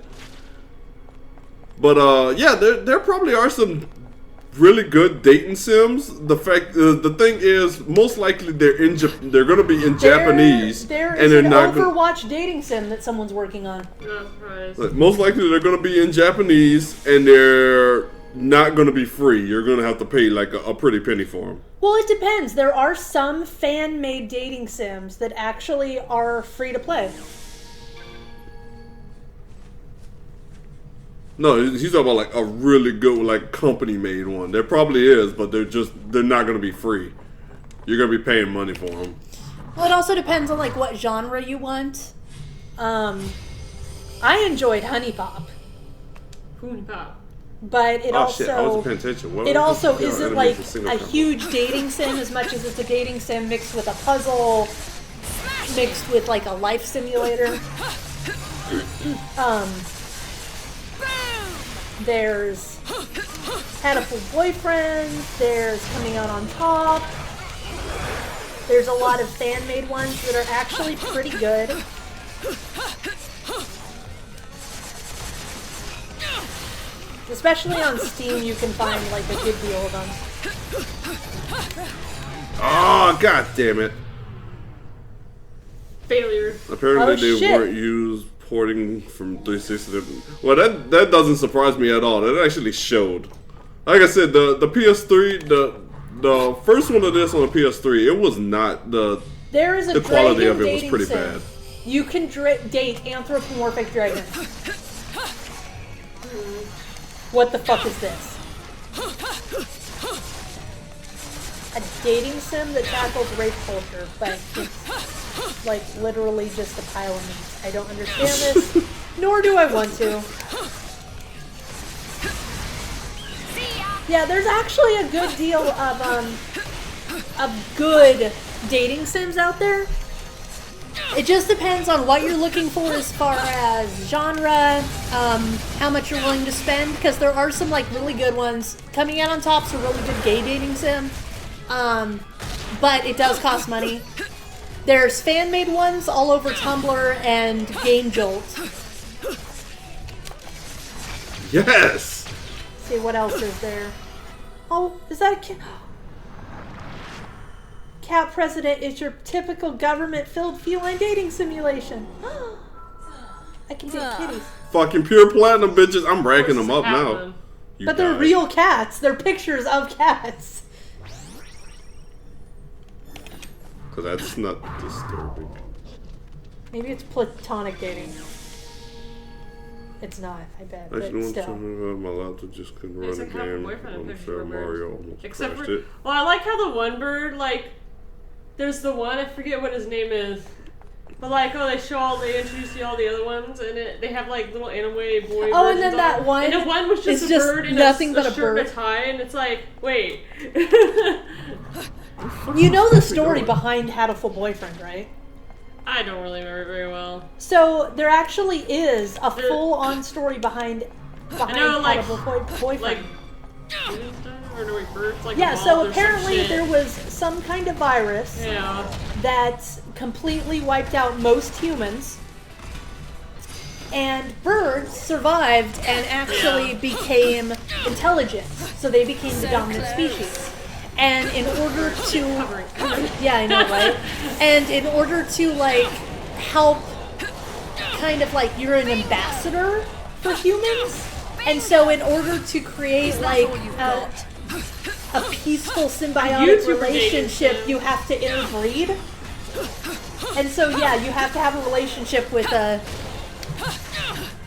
Speaker 1: But yeah, there probably are some really good dating sims. The thing is, most likely they're gonna be in Japanese,
Speaker 2: There
Speaker 1: and
Speaker 2: is
Speaker 1: they're
Speaker 2: an
Speaker 1: not gonna.
Speaker 2: Overwatch dating sim that someone's working on.
Speaker 4: No surprise.
Speaker 1: Most likely they're gonna be in Japanese, and they're not gonna be free. You're gonna have to pay like a pretty penny for them.
Speaker 2: Well, it depends. There are some fan-made dating sims that actually are free to play.
Speaker 1: No, he's talking about like a really good like company-made one. There probably is, but they're not gonna be free. You're gonna be paying money for them.
Speaker 2: Well, it also depends on like what genre you want. I enjoyed Honey Pop,
Speaker 4: Hoon Pop.
Speaker 2: but it
Speaker 1: Oh shit, I
Speaker 2: also
Speaker 1: wasn't paying attention. What
Speaker 2: it
Speaker 1: was
Speaker 2: also
Speaker 1: this?
Speaker 2: isn't
Speaker 1: Yeah,
Speaker 2: like
Speaker 1: enemies single
Speaker 2: a
Speaker 1: combo.
Speaker 2: huge dating sim as much as it's a dating sim mixed with a puzzle, mixed with like a life simulator. There's Hatful Boyfriend, there's Coming Out on Top. There's a lot of fan-made ones that are actually pretty good. Especially on Steam, you can find like a good deal of them.
Speaker 1: Oh god damn it!
Speaker 4: Failure.
Speaker 1: Apparently
Speaker 2: Oh,
Speaker 1: they
Speaker 2: shit.
Speaker 1: weren't used porting from 360 to... Well, that doesn't surprise me at all. That actually showed. Like I said, the PS3, the first one of this on the PS3, it was not
Speaker 2: There is a
Speaker 1: the quality
Speaker 2: dragon
Speaker 1: of it was
Speaker 2: dating
Speaker 1: pretty
Speaker 2: sim.
Speaker 1: bad.
Speaker 2: You can date anthropomorphic dragons. What the fuck is this? A dating sim that tackles rape culture, but it's like literally just a pile of meat. I don't understand this, nor do I want to.
Speaker 3: See ya.
Speaker 2: Yeah, there's actually a good deal of good dating sims out there. It just depends on what you're looking for as far as genre, how much you're willing to spend, because there are some like really good ones. Coming out on top's a really good gay dating sim, but it does cost money. There's fan-made ones all over Tumblr and Game Jolt.
Speaker 1: Yes!
Speaker 2: Let's see what else is there. Oh, is that a cat? Cat President is your typical government-filled feline dating simulation. I can date kitties.
Speaker 1: Fucking pure platinum bitches. I'm racking them up now. You
Speaker 2: But they're
Speaker 1: guys.
Speaker 2: real cats. They're pictures of cats.
Speaker 1: So that's not disturbing.
Speaker 2: Maybe it's platonic dating. It's not, I bet.
Speaker 1: Actually,
Speaker 2: But
Speaker 1: one
Speaker 2: still.
Speaker 1: time I'm allowed to just couldn't run
Speaker 4: It's
Speaker 1: a
Speaker 4: like half a
Speaker 1: game.
Speaker 4: boyfriend in
Speaker 1: I'm
Speaker 4: picture
Speaker 1: sure
Speaker 4: of
Speaker 1: Mario
Speaker 4: birds.
Speaker 1: almost
Speaker 4: Except
Speaker 1: crashed
Speaker 4: for,
Speaker 1: it.
Speaker 4: well, I like how the one bird, like, there's the one, I forget what his name is. But like, oh, they introduce you all the other ones, and they have like little anime boy.
Speaker 2: Oh, and
Speaker 4: versions
Speaker 2: then
Speaker 4: on
Speaker 2: that
Speaker 4: it.
Speaker 2: one
Speaker 4: And the one was just
Speaker 2: is
Speaker 4: a
Speaker 2: just
Speaker 4: bird in
Speaker 2: nothing
Speaker 4: a
Speaker 2: but a
Speaker 4: shirt and
Speaker 2: bird.
Speaker 4: a tie, and it's like, wait.
Speaker 2: You know the story behind Hatoful Boyfriend, right?
Speaker 4: I don't really remember very well.
Speaker 2: So there actually is a full-on story behind
Speaker 4: know, like-
Speaker 2: Hatoful Boyfriend.
Speaker 4: Like, or no, wait, birds like
Speaker 2: Yeah,
Speaker 4: evolved
Speaker 2: so
Speaker 4: or some
Speaker 2: apparently
Speaker 4: shit.
Speaker 2: there was some kind of virus
Speaker 4: Yeah.
Speaker 2: that completely wiped out most humans. And birds survived and actually
Speaker 4: Yeah.
Speaker 2: became intelligent. So they became the dominant species. And in order to... Yeah, I know, right? And in order to, like, help kind of like you're an ambassador for humans. And so in order to create, like, a peaceful symbiotic
Speaker 4: YouTuber
Speaker 2: relationship,
Speaker 4: dating
Speaker 2: you have to interbreed. And so, yeah, you have to have a relationship with a...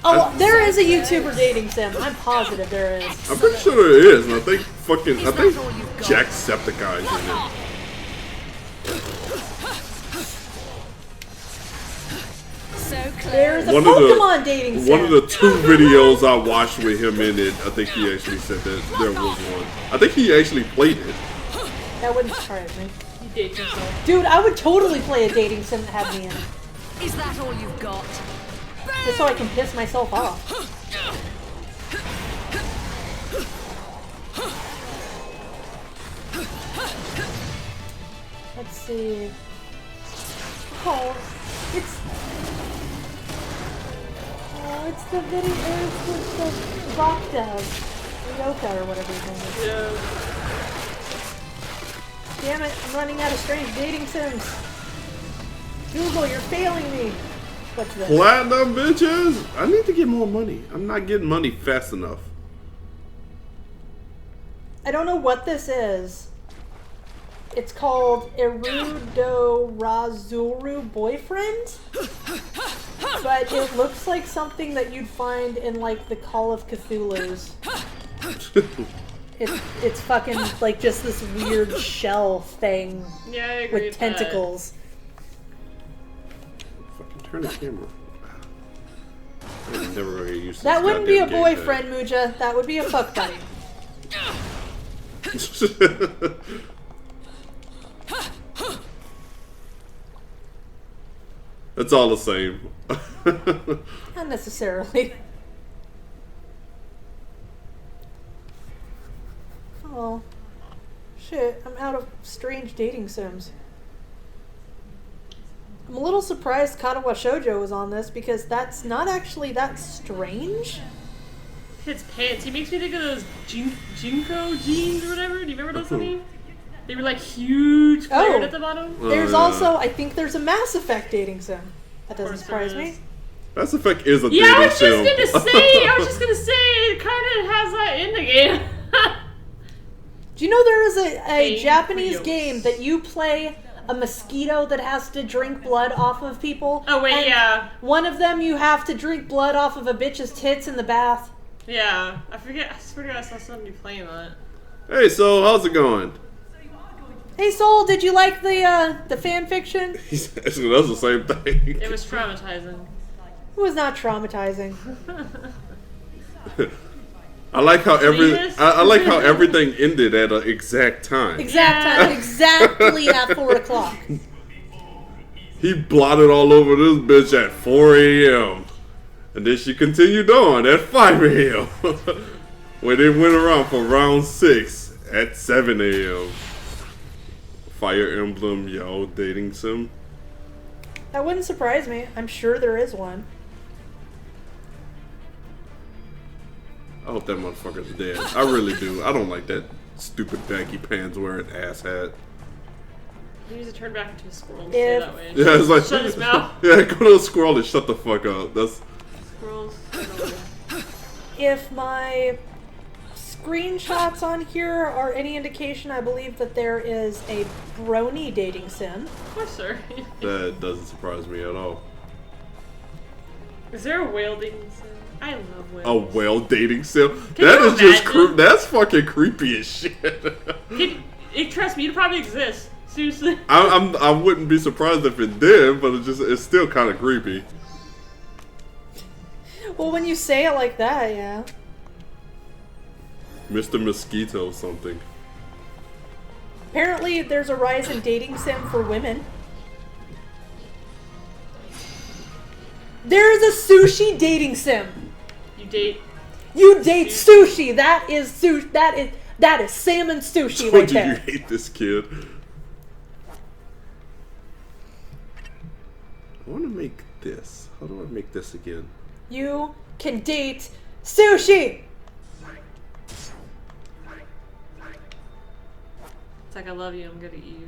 Speaker 2: Oh, there is a YouTuber dating sim. I'm positive there is.
Speaker 1: I'm pretty sure there is, and I think Jacksepticeye's in it.
Speaker 3: So close.
Speaker 2: There's a
Speaker 1: One of the-
Speaker 2: Pokemon dating sim.
Speaker 1: One of the 2 videos I watched with him in it, I think he actually said that there was one. I think he actually played it.
Speaker 2: That wouldn't surprise me.
Speaker 4: You date yourself.
Speaker 2: Dude, I would totally play a dating sim that had me in it.
Speaker 3: Is that all you've got?
Speaker 2: Just so I can piss myself off. Let's see. Oh, it's the video. It's the rock dove, Ryoka or whatever his name is.
Speaker 4: Yeah.
Speaker 2: Damn it! I'm running out of strange dating sims. Google, you're failing me. What's this?
Speaker 1: Platinum bitches! I need to get more money. I'm not getting money fast enough.
Speaker 2: I don't know what this is. It's called Erudo Razuru Boyfriend. But it looks like something that you'd find in like the Call of Cthulhu's. It's fucking like just this weird shell thing
Speaker 4: Yeah, I agree
Speaker 2: with tentacles.
Speaker 1: Fucking turn the camera. I'm never gonna get used to
Speaker 2: That
Speaker 1: this
Speaker 2: wouldn't be a
Speaker 1: goddamn
Speaker 2: boyfriend, Muja. That would be a fuck buddy.
Speaker 1: gamepad. It's all the same.
Speaker 2: Not necessarily. Oh. Shit, I'm out of strange dating sims. I'm a little surprised Katawa Shoujo was on this because that's not actually that strange.
Speaker 4: His pants. He makes me think of those Jinko jeans or whatever. Do you remember those? Honey? They were like huge, flared
Speaker 2: Oh.
Speaker 4: at the bottom.
Speaker 2: There's
Speaker 1: yeah.
Speaker 2: also, I think there's a Mass Effect dating sim. That doesn't
Speaker 4: Of course
Speaker 2: surprise
Speaker 4: there
Speaker 2: me.
Speaker 4: is.
Speaker 1: Mass Effect is a
Speaker 4: Yeah, I
Speaker 1: dating
Speaker 4: was
Speaker 1: sim.
Speaker 4: just gonna say. It kind of has that in the game.
Speaker 2: Do you know there is a
Speaker 4: Game
Speaker 2: Japanese
Speaker 4: Frios.
Speaker 2: game that you play a mosquito that has to drink blood off of people?
Speaker 4: Oh wait,
Speaker 2: And
Speaker 4: yeah,
Speaker 2: One of them you have to drink blood off of a bitch's tits in the bath.
Speaker 4: yeah. I forget. I swear to God, I saw somebody playing that.
Speaker 1: Hey, so how's it going?
Speaker 2: Hey Soul, did you like the fan fiction?
Speaker 1: He's asking us the same thing.
Speaker 4: It was traumatizing.
Speaker 2: It was not traumatizing.
Speaker 1: I like how
Speaker 4: Cletus?
Speaker 1: I like how everything ended at an exact time.
Speaker 2: Exact time, exactly at 4 o'clock.
Speaker 1: He blotted all over this bitch at 4 a.m. And then she continued on at 5 a.m. when it went around for round 6 at 7 a.m. Fire Emblem, yo, dating sim.
Speaker 2: That wouldn't surprise me. I'm sure there is one.
Speaker 1: I hope that motherfucker's dead. I really do. I don't like that stupid baggy pants wearing ass hat.
Speaker 4: He needs to turn back into a squirrel and
Speaker 2: If-
Speaker 4: stay that way.
Speaker 1: Yeah, it's like
Speaker 4: Shut his mouth.
Speaker 1: Yeah, go to the squirrel and shut the fuck up. That's
Speaker 4: Squirrels.
Speaker 2: If my screenshots on here are any indication, I believe that there is a brony dating sim.
Speaker 4: Of course, sir.
Speaker 1: that doesn't surprise me at all.
Speaker 4: Is there a whale dating sim? I love whales.
Speaker 1: A whale dating sim?
Speaker 4: Can
Speaker 1: That
Speaker 4: you
Speaker 1: is just
Speaker 4: imagine?
Speaker 1: that's fucking creepy as shit.
Speaker 4: Trust me, it probably exists. Seriously.
Speaker 1: I wouldn't be surprised if it did, but it's still kind of creepy.
Speaker 2: Well, when you say it like that, yeah.
Speaker 1: Mr. Mosquito something.
Speaker 2: Apparently, there's a rise in dating sim for women. There's a sushi dating sim.
Speaker 4: You date.
Speaker 2: You date sushi. That is sushi. That is salmon sushi right
Speaker 1: Told you
Speaker 2: there.
Speaker 1: you hate this kid. I want to make this. How do I make this again?
Speaker 2: You can date sushi.
Speaker 4: It's like I love you. I'm gonna eat you.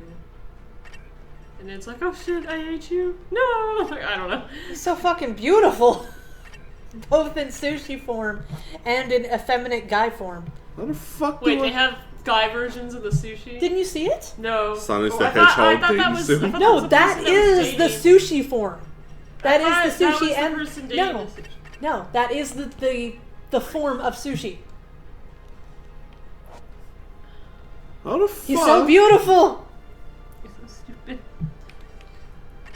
Speaker 4: And then it's like, oh shit, I hate you. No. Like, I don't know.
Speaker 2: He's so fucking beautiful. Both in sushi form and in effeminate guy form.
Speaker 1: How the fuck
Speaker 4: Wait,
Speaker 1: do
Speaker 4: they
Speaker 1: I...
Speaker 4: have guy versions of the sushi?
Speaker 2: Didn't you see it?
Speaker 4: No.
Speaker 1: Sonic
Speaker 4: Oh,
Speaker 1: the
Speaker 4: I thought
Speaker 1: Hedgehog
Speaker 4: that
Speaker 1: dating
Speaker 4: was-
Speaker 1: sim?
Speaker 4: I thought that
Speaker 2: No,
Speaker 4: was a
Speaker 2: that
Speaker 4: person was
Speaker 2: is the
Speaker 4: dating.
Speaker 2: sushi form. That
Speaker 4: I
Speaker 2: is the
Speaker 4: thought
Speaker 2: sushi
Speaker 4: that was
Speaker 2: and
Speaker 4: the person dating
Speaker 2: no,
Speaker 4: the sushi.
Speaker 2: no, that is the form of sushi.
Speaker 1: How the fuck?
Speaker 2: He's so beautiful.
Speaker 4: You're so stupid.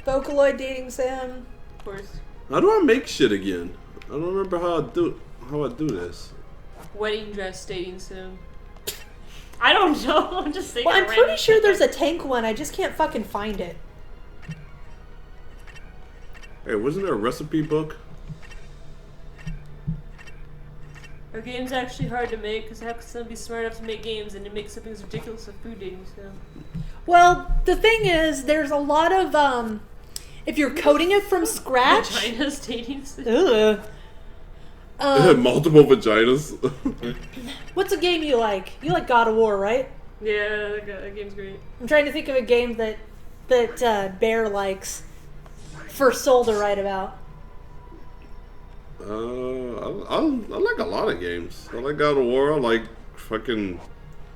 Speaker 2: Vocaloid dating sim.
Speaker 4: Of course.
Speaker 1: How do I make shit again? I don't remember how I do this.
Speaker 4: Wedding dress dating sim. I don't know. I'm just saying.
Speaker 2: Well, I'm pretty sure there's a tank one. I just can't fucking find it.
Speaker 1: Hey, wasn't there a recipe book?
Speaker 4: Our game's actually hard to make because how could someone be smart enough to make games and to make something as ridiculous as food dating sim?
Speaker 2: Well, the thing is, there's a lot of if you're coding it from scratch.
Speaker 4: Vaginas dating sim.
Speaker 2: Ugh.
Speaker 1: Multiple vaginas.
Speaker 2: What's a game you like? You like God of War, right?
Speaker 4: Yeah, that game's great.
Speaker 2: I'm trying to think of a game that Bear likes for Soul to write about.
Speaker 1: I like a lot of games. I like God of War. I like fucking.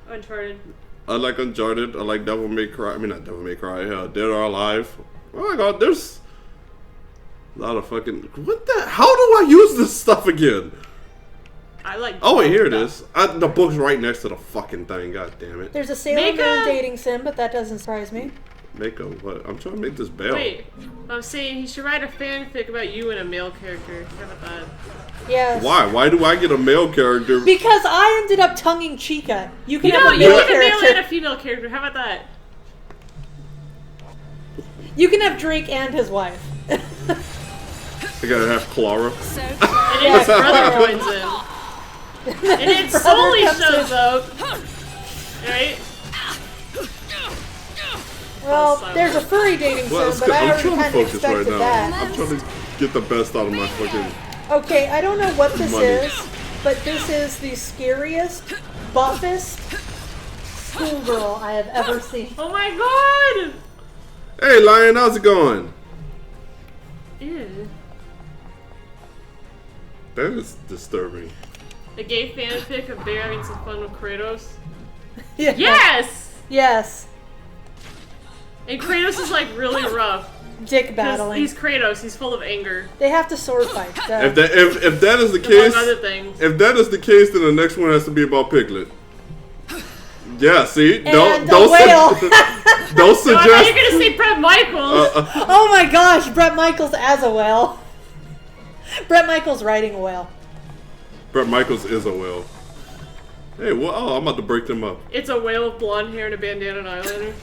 Speaker 4: Uncharted.
Speaker 1: I like Uncharted. I like Devil May Cry. I mean, not Devil May Cry. Dead or Alive. Oh my god, there's a lot of fucking. What the? How do I use this stuff again?
Speaker 4: I like.
Speaker 1: Oh wait, here it is. The book's right next to the fucking thing. God damn it.
Speaker 2: There's a Sailor
Speaker 4: Make
Speaker 2: Moon
Speaker 4: a-
Speaker 2: dating sim, but that doesn't surprise me.
Speaker 1: Make a what? I'm trying to make this bell.
Speaker 4: Wait, I'm saying he should write a fanfic about you and a male character. How about that?
Speaker 2: Yes.
Speaker 1: Why? Why do I get a male character?
Speaker 2: Because I ended up tonguing Chica. You can
Speaker 4: You
Speaker 2: have
Speaker 4: know,
Speaker 2: a
Speaker 4: you
Speaker 2: male
Speaker 4: like a male and a
Speaker 2: character.
Speaker 4: female character. How about that?
Speaker 2: You can have Drake and his wife.
Speaker 1: I gotta have Clara.
Speaker 3: So
Speaker 4: And
Speaker 3: close.
Speaker 4: then his
Speaker 2: Yeah.
Speaker 4: brother joins in. And then
Speaker 2: Brother
Speaker 4: Sully
Speaker 2: comes
Speaker 4: shows
Speaker 2: in.
Speaker 4: up. Right?
Speaker 2: Well, there's a furry dating
Speaker 1: Well,
Speaker 2: sim, but I
Speaker 1: I'm
Speaker 2: already
Speaker 1: trying to
Speaker 2: kind of
Speaker 1: focus right
Speaker 2: expected
Speaker 1: now.
Speaker 2: that.
Speaker 1: I'm trying to get the best out of my fucking.
Speaker 2: Okay, I don't know what this
Speaker 1: Money.
Speaker 2: is, but this is the scariest, buffest schoolgirl I have ever seen.
Speaker 4: Oh my god!
Speaker 1: Hey, Lion, how's it going?
Speaker 4: Ew.
Speaker 1: That is disturbing.
Speaker 4: A gay fanfic of Bear having some fun with Kratos.
Speaker 2: Yeah.
Speaker 4: Yes!
Speaker 2: Yes.
Speaker 4: And Kratos is like really rough.
Speaker 2: Dick
Speaker 4: 'Cause
Speaker 2: battling.
Speaker 4: he's Kratos, he's full of anger.
Speaker 2: They have to sword fight. So.
Speaker 1: If that is the
Speaker 4: Among
Speaker 1: case,
Speaker 4: other things.
Speaker 1: if that is the case, then the next one has to be about Piglet. Yeah, see,
Speaker 2: And
Speaker 1: don't
Speaker 2: a whale.
Speaker 1: don't
Speaker 4: No, I thought
Speaker 1: suggest.
Speaker 4: you were gonna say Brett Michaels.
Speaker 2: Oh my gosh, Brett Michaels as a whale. Brett Michaels riding a whale.
Speaker 1: Brett Michaels is a whale. Hey, well, oh, I'm about to break them up.
Speaker 4: It's a whale with blonde hair and a bandana and eyeliner.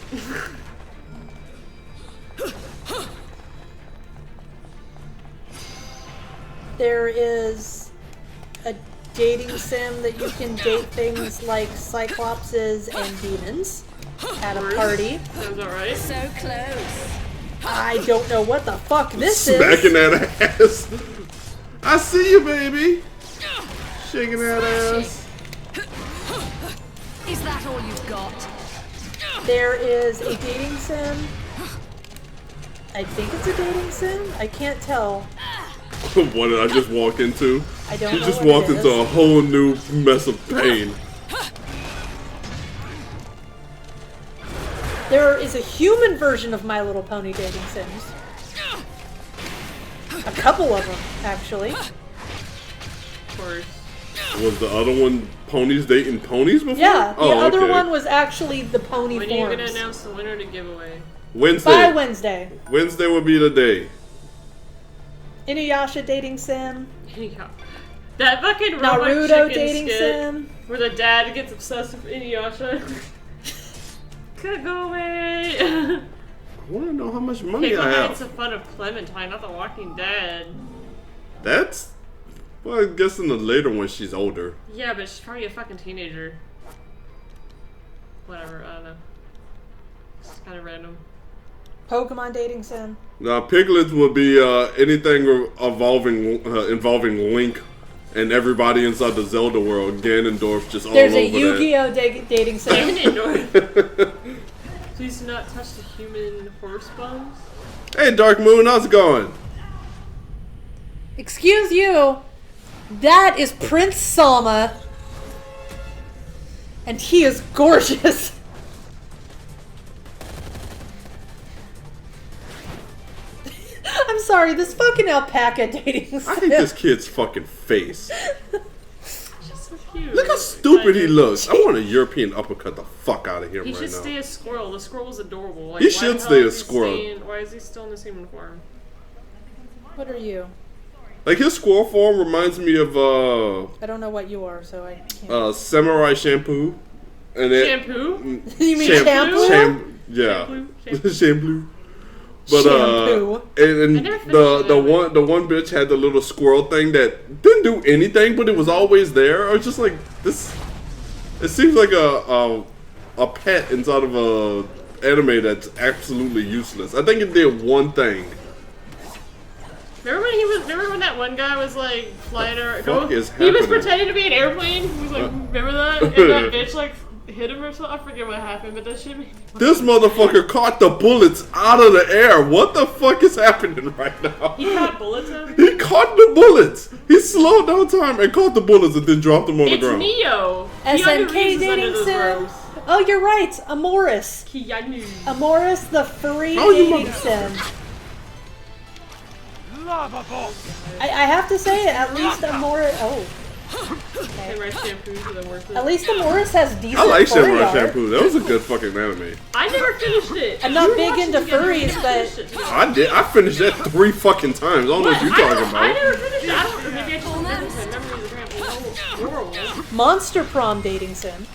Speaker 2: There is a dating sim that you can date things like cyclopses and demons at a party.
Speaker 4: Sounds alright.
Speaker 3: So close.
Speaker 2: I don't know what the fuck this
Speaker 1: Smacking
Speaker 2: is.
Speaker 1: that ass. I see you, baby. Shaking that ass.
Speaker 3: Is that all you've got?
Speaker 2: There is a dating sim. I think it's a dating sim. I can't tell.
Speaker 1: What did I just walk into?
Speaker 2: I don't
Speaker 1: You
Speaker 2: know
Speaker 1: just
Speaker 2: what it
Speaker 1: walked into
Speaker 2: is.
Speaker 1: a whole new mess of pain.
Speaker 2: There is a human version of My Little Pony dating sims. A couple of them, actually.
Speaker 4: Of course.
Speaker 1: Was the other one ponies dating ponies before?
Speaker 2: Yeah, the
Speaker 1: Oh,
Speaker 2: other
Speaker 1: okay.
Speaker 2: one was actually the pony
Speaker 4: When are you
Speaker 2: forms.
Speaker 4: gonna announce the winner to giveaway?
Speaker 1: Wednesday.
Speaker 2: By Wednesday.
Speaker 1: Wednesday will be the day.
Speaker 2: Inuyasha dating sim.
Speaker 4: Yeah. That fucking robot
Speaker 2: Naruto
Speaker 4: chicken
Speaker 2: dating
Speaker 4: skit
Speaker 2: sim.
Speaker 4: where the dad gets obsessed with Inuyasha. Could go away.
Speaker 1: I want to know how much money
Speaker 4: People
Speaker 1: I
Speaker 4: had
Speaker 1: have.
Speaker 4: some fun of Clementine, not the Walking Dead.
Speaker 1: That's... Well, I guess in the later one she's older.
Speaker 4: Yeah, but she's probably a fucking teenager. Whatever, I don't know. It's kind of random.
Speaker 2: Pokemon dating sim.
Speaker 1: Now, Piglets would be anything involving Link and everybody inside the Zelda world. Ganondorf just all
Speaker 2: There's a
Speaker 1: over
Speaker 2: Yu-Gi-Oh dating sim.
Speaker 4: Ganondorf. Please do not touch the human horse bones.
Speaker 1: Hey, Dark Moon, how's it going?
Speaker 2: Excuse you. That is Prince Sama. And he is gorgeous. I'm sorry, this fucking alpaca dating sim.
Speaker 1: I hate this kid's fucking face.
Speaker 4: She's so cute.
Speaker 1: Look how stupid he looks. I want a European uppercut the fuck out of him
Speaker 4: He
Speaker 1: right
Speaker 4: should
Speaker 1: now.
Speaker 4: stay a squirrel. The squirrel was adorable. Like,
Speaker 1: He
Speaker 4: why
Speaker 1: should
Speaker 4: the hell
Speaker 1: stay a
Speaker 4: is he
Speaker 1: squirrel.
Speaker 4: why is he still in this human form?
Speaker 2: What are you?
Speaker 1: Like, his squirrel form reminds me of
Speaker 2: I don't know what you are, so I can't.
Speaker 1: Samurai Shampoo. And it,
Speaker 4: Shampoo?
Speaker 2: You mean shampoo?
Speaker 1: Yeah.
Speaker 4: Shampoo?
Speaker 1: Shampoo. But
Speaker 2: Shampoo.
Speaker 1: and
Speaker 4: I never finished
Speaker 1: the
Speaker 4: it.
Speaker 1: one bitch had the little squirrel thing that didn't do anything, but it was always there. I was just like, this. It seems like a pet inside of a anime that's absolutely useless. I think it did one thing.
Speaker 4: Remember when that one guy was like flying around?
Speaker 1: fuck is
Speaker 4: He was
Speaker 1: happening?
Speaker 4: pretending to be an airplane. He was like, remember that? And that bitch like hit him or something. I forget what happened, but that shit made me
Speaker 1: This motherfucker caught the bullets out of the air. What the fuck is happening right now?
Speaker 4: He caught bullets out of
Speaker 1: He caught the bullets. He slowed down time and caught the bullets and then dropped them on the
Speaker 4: It's
Speaker 1: ground.
Speaker 4: Neo.
Speaker 2: SNK
Speaker 4: Keanu Reeves is under
Speaker 2: dating
Speaker 4: those
Speaker 2: sim.
Speaker 4: robes.
Speaker 2: Oh, you're right. Amoris.
Speaker 4: Keanu.
Speaker 2: Amoris, the furry
Speaker 1: Oh, you
Speaker 2: dating sim. I have to say, at least Amoris. Oh.
Speaker 4: Samurai Shampoos are the worst.
Speaker 2: At least Amoris has decent
Speaker 1: I like
Speaker 2: furry
Speaker 1: Samurai
Speaker 2: art.
Speaker 1: Shampoo. That was a good fucking anime.
Speaker 4: I never finished it.
Speaker 2: I'm not
Speaker 4: We were
Speaker 2: big
Speaker 4: watching
Speaker 2: into
Speaker 4: together. We
Speaker 2: furries,
Speaker 4: didn't
Speaker 2: but-
Speaker 4: finish it together.
Speaker 1: I did. I finished that 3 fucking times. I don't know what you're talking
Speaker 4: I
Speaker 1: about.
Speaker 4: never finished it. I don't. Maybe I told them. My memory is apparently horrible.
Speaker 2: Monster Prom dating sim.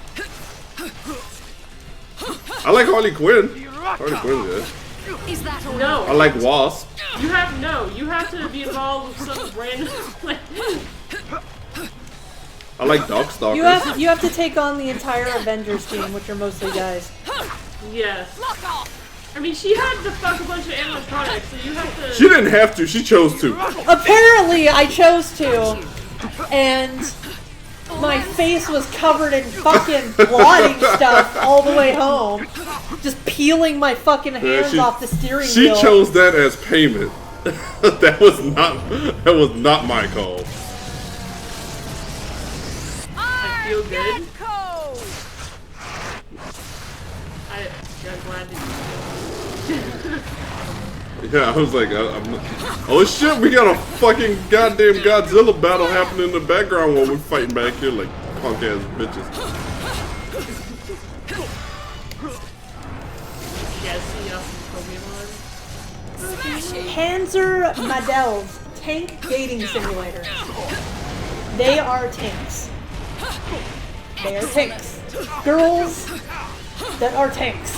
Speaker 1: I like Harley Quinn. Harley Quinn good.
Speaker 3: Is that all?
Speaker 4: No.
Speaker 1: I like Wasp.
Speaker 4: You have to be involved with some random.
Speaker 1: I like Darkstalkers.
Speaker 2: You have to take on the entire Avengers team, which are mostly guys.
Speaker 4: Yes. I mean, she had to fuck a bunch of animatronics, so you have to.
Speaker 1: She didn't have to. She chose to.
Speaker 2: Apparently, I chose to, and my face was covered in fucking blotting stuff all the way home, just peeling my fucking hands off the steering
Speaker 1: She
Speaker 2: wheel.
Speaker 1: chose that as payment. that was not my call.
Speaker 4: I feel good. I'm glad that
Speaker 1: Yeah, I was like, oh shit, we got a fucking goddamn Godzilla battle happening in the background while we're fighting back here like punk ass bitches.
Speaker 4: you guys see Pokemon.
Speaker 2: Panzer Madel's Tank Dating Simulator. They are tanks. They are tanks. Girls that are tanks.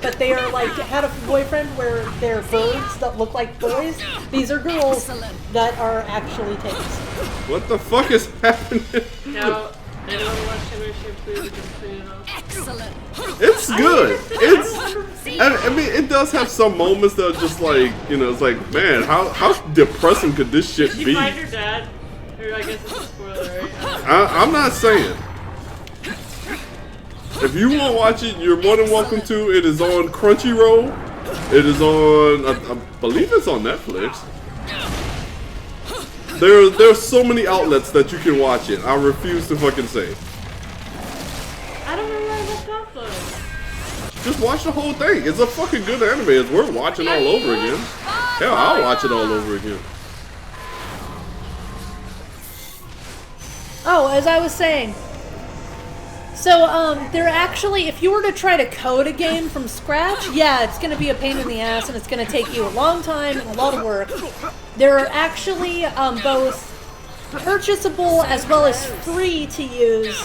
Speaker 2: But they are like, had a boyfriend where they're birds that look like boys. These are girls that are actually tanks.
Speaker 1: What the fuck is happening?
Speaker 4: Now, anyone watch Championship, please just clean it up.
Speaker 3: Excellent.
Speaker 1: It's good. It's, I mean, it does have some moments that are just like, you know, it's like, man, how depressing could this shit
Speaker 4: Did you
Speaker 1: be?
Speaker 4: find your dad? Or I guess it's a spoiler, right?
Speaker 1: I'm not saying. If you want to watch it, you're more than welcome to. It is on Crunchyroll. It is on, I believe it's on Netflix. There's so many outlets that you can watch it. I refuse to fucking say.
Speaker 4: I don't remember where I left off though.
Speaker 1: Just watch the whole thing. It's a fucking good anime. It's worth watching all over again. Hell, I'll watch it all over again.
Speaker 2: Oh, as I was saying. So, they're actually, if you were to try to code a game from scratch, yeah, it's going to be a pain in the ass and it's going to take you a long time and a lot of work. There are actually both purchasable as well as free to use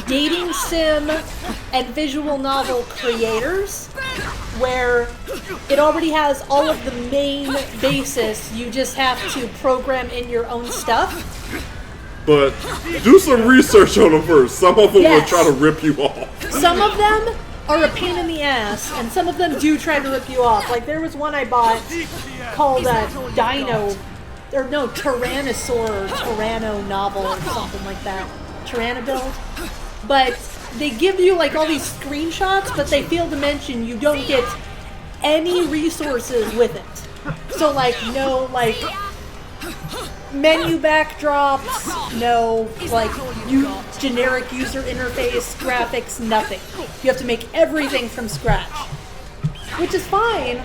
Speaker 2: dating sim and visual novel creators, where it already has all of the main basis. You just have to program in your own stuff.
Speaker 1: But do some research on them first. Some of them will
Speaker 2: Yes.
Speaker 1: try to rip you off.
Speaker 2: Some of them are a pain in the ass, and some of them do try to rip you off. Like, there was one I bought called Dino, or no, Tyrannosaur, or Tyranno novel, or something like that. Tyrannobuild. But they give you, like, all these screenshots, but they fail to mention you don't get any resources with it. So, like, no, like, menu backdrops, no, like, generic user interface, graphics, nothing. You have to make everything from scratch. Which is fine,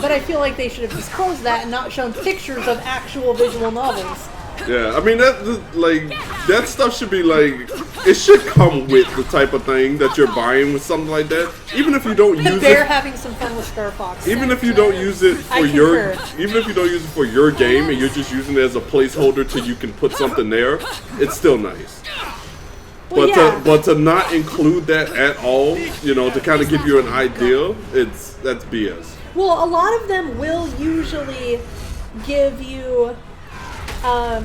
Speaker 2: but I feel like they should have disclosed that and not shown pictures of actual visual novels.
Speaker 1: Yeah, I mean, that stuff should be like, it should come with the type of thing that you're buying with something like that. Even if you don't use
Speaker 2: They're
Speaker 1: it.
Speaker 2: having some fun with Star Fox.
Speaker 1: Even if you don't use it
Speaker 2: I
Speaker 1: for your,
Speaker 2: concur.
Speaker 1: even if you don't use it for your game and you're just using it as a placeholder till you can put something there, it's still nice.
Speaker 2: Well,
Speaker 1: But
Speaker 2: yeah.
Speaker 1: but to not include that at all, you know, to kind of give you an idea, that's BS.
Speaker 2: Well, a lot of them will usually give you, a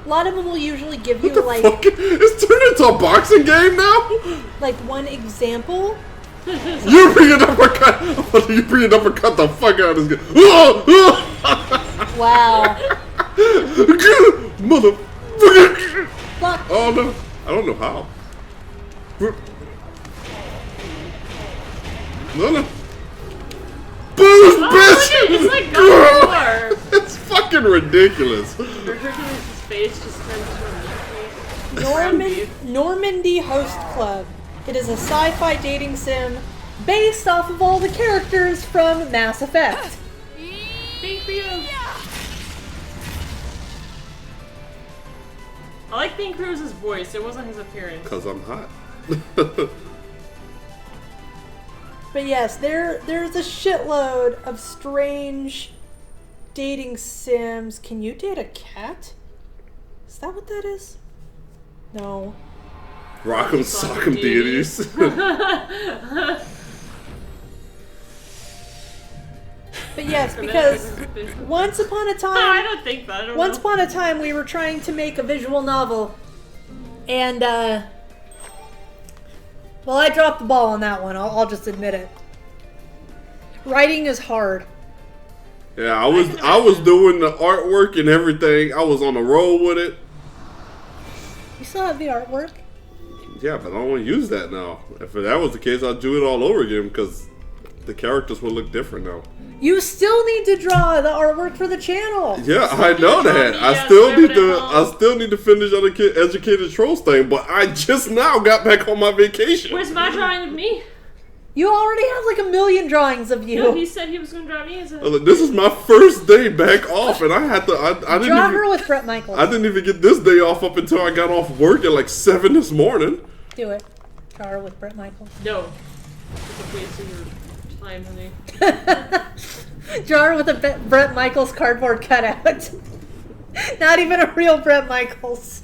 Speaker 2: lot of them will usually give you, like,
Speaker 1: Fuck, it's turned into a boxing game now.
Speaker 2: like one example.
Speaker 1: You bring an uppercut. You bring an uppercut the fuck out of this game.
Speaker 2: Wow.
Speaker 1: Motherfucker.
Speaker 2: Fuck.
Speaker 1: Oh no, I don't know how. No. Boost, bitch!
Speaker 4: It's like God of War.
Speaker 1: It's fucking ridiculous.
Speaker 4: Or Hercules' face just turns into a meat.
Speaker 2: Normandy Host Club. It is a sci-fi dating sim based off of all the characters from Mass Effect.
Speaker 4: Thank you. I like Bing Cruz's voice. It wasn't his appearance.
Speaker 1: Cause I'm hot.
Speaker 2: But yes, there's a shitload of strange dating sims. Can you date a cat? Is that what that is? No.
Speaker 1: Rock'em sock'em deities.
Speaker 2: But yes, because once upon a
Speaker 4: I
Speaker 2: time,
Speaker 4: don't think that. I don't
Speaker 2: once
Speaker 4: know.
Speaker 2: upon a time, we were trying to make a visual novel, and well, I dropped the ball on that one. I'll just admit it. Writing is hard.
Speaker 1: Yeah, I was doing the artwork and everything. I was on the roll with it.
Speaker 2: You still have the artwork?
Speaker 1: Yeah, but I don't want to use that now. If that was the case, I'd do it all over again because the characters would look different now.
Speaker 2: You still need to draw the artwork for the channel.
Speaker 1: Yeah, I know that. I still need to finish on the Educated Trolls thing, but I just now got back on my vacation.
Speaker 4: Where's my drawing of me?
Speaker 2: You already have like a million drawings of you.
Speaker 4: No, he said he was going to draw me as a...
Speaker 1: I was like, this is my first day back off, and I had to. I didn't
Speaker 2: Draw
Speaker 1: even,
Speaker 2: her with Brett Michaels.
Speaker 1: I didn't even get this day off up until I got off work at like 7 this morning.
Speaker 2: Do it. Draw her with Brett Michaels.
Speaker 4: No. It's a waste of your time, honey.
Speaker 2: Draw her with a Brett Michaels cardboard cutout. Not even a real Brett Michaels.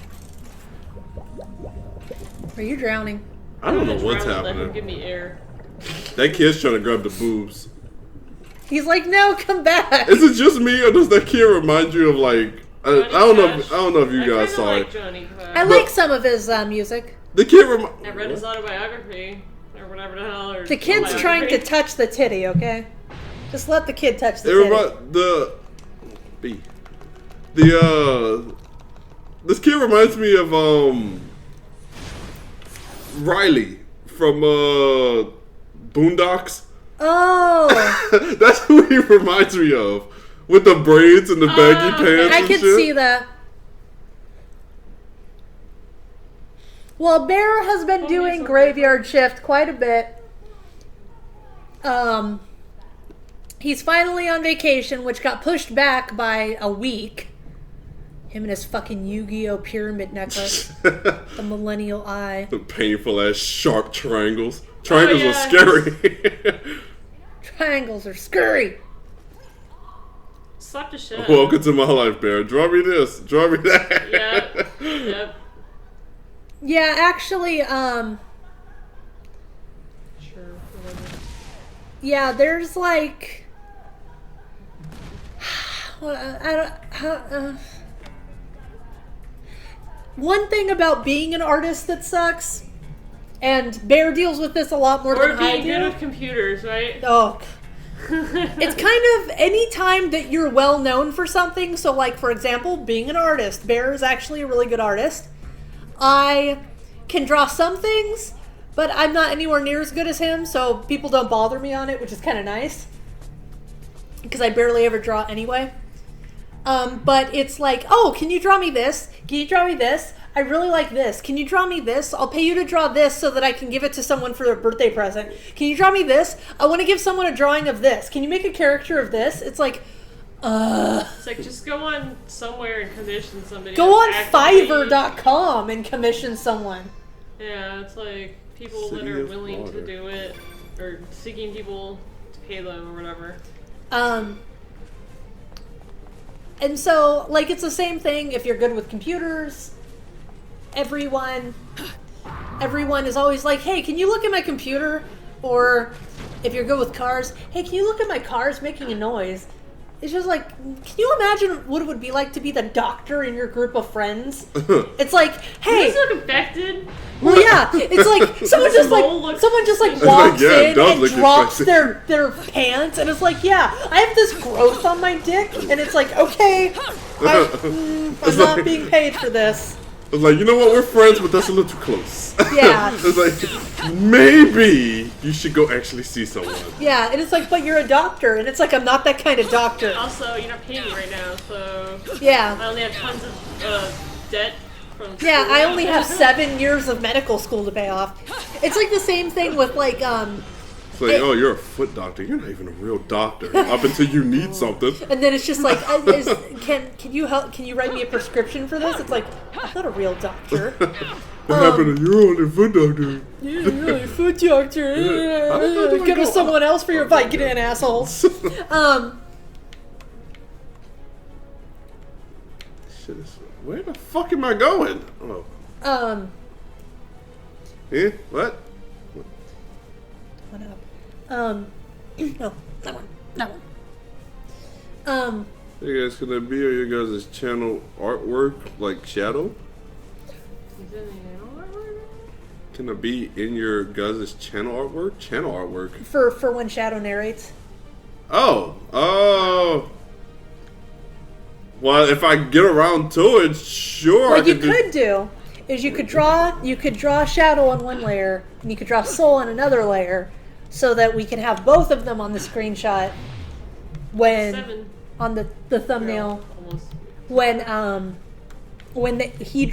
Speaker 2: Are you drowning?
Speaker 1: I don't know what's
Speaker 4: Let him
Speaker 1: happening.
Speaker 4: give me air.
Speaker 1: That kid's trying to grab the boobs.
Speaker 2: He's like, no, come back.
Speaker 1: Is it just me, or does that kid remind you of like? I don't know. I don't know if you
Speaker 4: I
Speaker 1: guys
Speaker 4: kinda
Speaker 1: saw
Speaker 4: like
Speaker 1: it.
Speaker 4: Johnny Cash.
Speaker 2: I like some of his music.
Speaker 1: The kid
Speaker 4: I read his autobiography or whatever the hell. Or
Speaker 2: The kid's trying to
Speaker 4: biography.
Speaker 2: touch the titty, okay? Just let the kid touch the
Speaker 1: It
Speaker 2: titty.
Speaker 1: this kid reminds me of Riley from Boondocks.
Speaker 2: Oh,
Speaker 1: That's who he reminds me of, with the braids and the baggy pants.
Speaker 2: I
Speaker 1: and
Speaker 2: can
Speaker 1: shit.
Speaker 2: see that. Well, Bear has been doing graveyard shift quite a bit. He's finally on vacation, which got pushed back by a week. Him and his fucking Yu-Gi-Oh! Pyramid necklace. The Millennial Eye.
Speaker 1: The painful ass sharp triangles. Triangles
Speaker 4: yeah.
Speaker 1: are scary.
Speaker 2: Triangles are scurry.
Speaker 4: Slap the shit.
Speaker 1: Welcome to my life, Bear. Draw me this. Draw me that.
Speaker 4: Yep. Yep.
Speaker 2: Yeah, actually,
Speaker 4: Sure. Whatever.
Speaker 2: yeah, there's like... one thing about being an artist that sucks, and Bear deals with this a lot more
Speaker 4: Or
Speaker 2: than I
Speaker 4: being good
Speaker 2: do.
Speaker 4: with computers, right?
Speaker 2: Oh, it's kind of any time that you're well known for something. So, like, for example, being an artist. Bear is actually a really good artist. I can draw some things, but I'm not anywhere near as good as him, so people don't bother me on it, which is kind of nice. Because I barely ever draw anyway. But it's like, oh, can you draw me this? Can you draw me this? I really like this. Can you draw me this? I'll pay you to draw this so that I can give it to someone for their birthday present. Can you draw me this? I want to give someone a drawing of this. Can you make a character of this? It's like,
Speaker 4: It's like, just go on somewhere and commission somebody.
Speaker 2: go on
Speaker 4: that's actively-
Speaker 2: Fiverr.com and commission someone.
Speaker 4: Yeah, it's like people that
Speaker 1: City
Speaker 4: are
Speaker 1: of
Speaker 4: willing
Speaker 1: Water.
Speaker 4: to do it, or seeking people to pay them or whatever.
Speaker 2: And so, like, it's the same thing if you're good with computers. Everyone is always like, hey, can you look at my computer? Or if you're good with cars, hey, can you look at my cars making a noise? It's just like, can you imagine what it would be like to be the doctor in your group of friends? It's like, hey,
Speaker 4: Does this look infected?
Speaker 2: well, yeah, it's like someone just
Speaker 4: mole looks-
Speaker 2: like
Speaker 1: like,
Speaker 2: walks
Speaker 1: yeah, it
Speaker 2: in
Speaker 1: does
Speaker 2: and
Speaker 1: look
Speaker 2: drops
Speaker 1: infected.
Speaker 2: their pants, and it's like, yeah, I have this growth on my dick, and it's like, okay, I'm not being paid for this.
Speaker 1: It's like, you know what? We're friends, but that's a little too close.
Speaker 2: Yeah.
Speaker 1: It's like, maybe you should go actually see someone.
Speaker 2: Yeah, and it's like, but you're a doctor, and it's like, I'm not that kind of doctor.
Speaker 4: Also, you're not paying me right now, so
Speaker 2: Yeah.
Speaker 4: I only have tons of debt from
Speaker 2: Yeah,
Speaker 4: school.
Speaker 2: I only have 7 years of medical school to pay off. It's like the same thing with like,
Speaker 1: It's like, oh, you're a foot doctor. You're not even a real doctor up until you need something.
Speaker 2: and then it's just like, can you help? Can you write me a prescription for this? It's like, I'm not a real doctor.
Speaker 1: What happened to you're only a foot doctor?
Speaker 2: You're really a foot doctor. Go to someone else for your Vicodin, assholes.
Speaker 1: Shit is, where the fuck am I going? Oh. Eh? What?
Speaker 2: What up? No, that one.
Speaker 1: You guys gonna be on your guys' channel artwork like Shadow?
Speaker 4: Is it in the artwork?
Speaker 1: Can it be in your guys' channel artwork? Channel artwork.
Speaker 2: For when Shadow narrates.
Speaker 1: Oh. Well, if I get around to it, sure.
Speaker 2: What
Speaker 1: I
Speaker 2: you
Speaker 1: could do-
Speaker 2: could do is you could draw Shadow on one layer, and you could draw Soul on another layer, so that we can have both of them on the screenshot when
Speaker 4: 7.
Speaker 2: on the thumbnail
Speaker 4: Almost.
Speaker 2: when he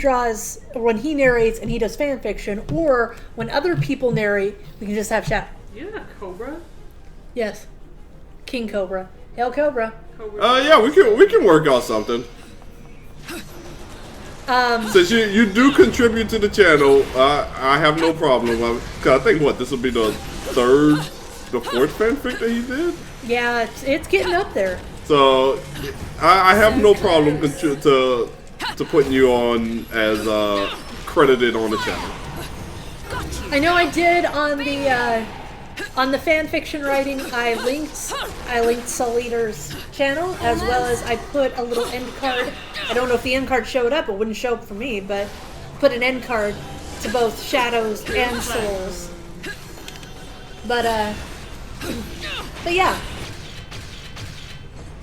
Speaker 2: narrates and he does fan fiction, or when other people narrate, we can just have Shadow.
Speaker 4: You have a cobra?
Speaker 2: Yes, King Cobra, Hail Cobra.
Speaker 4: Cobra.
Speaker 1: Yeah, we can work out something. Since you do contribute to the channel, I have no problem. Cause I think this will be the fourth fanfic that he did.
Speaker 2: Yeah, it's getting up there.
Speaker 1: So I have no problem to putting you on as credited on the channel.
Speaker 2: I know I did on the fan fiction writing. I linked Soul Eater's channel, as well as I put a little end card. I don't know if the end card showed up. It wouldn't show up for me, but put an end card to both Shadows and Souls. But yeah.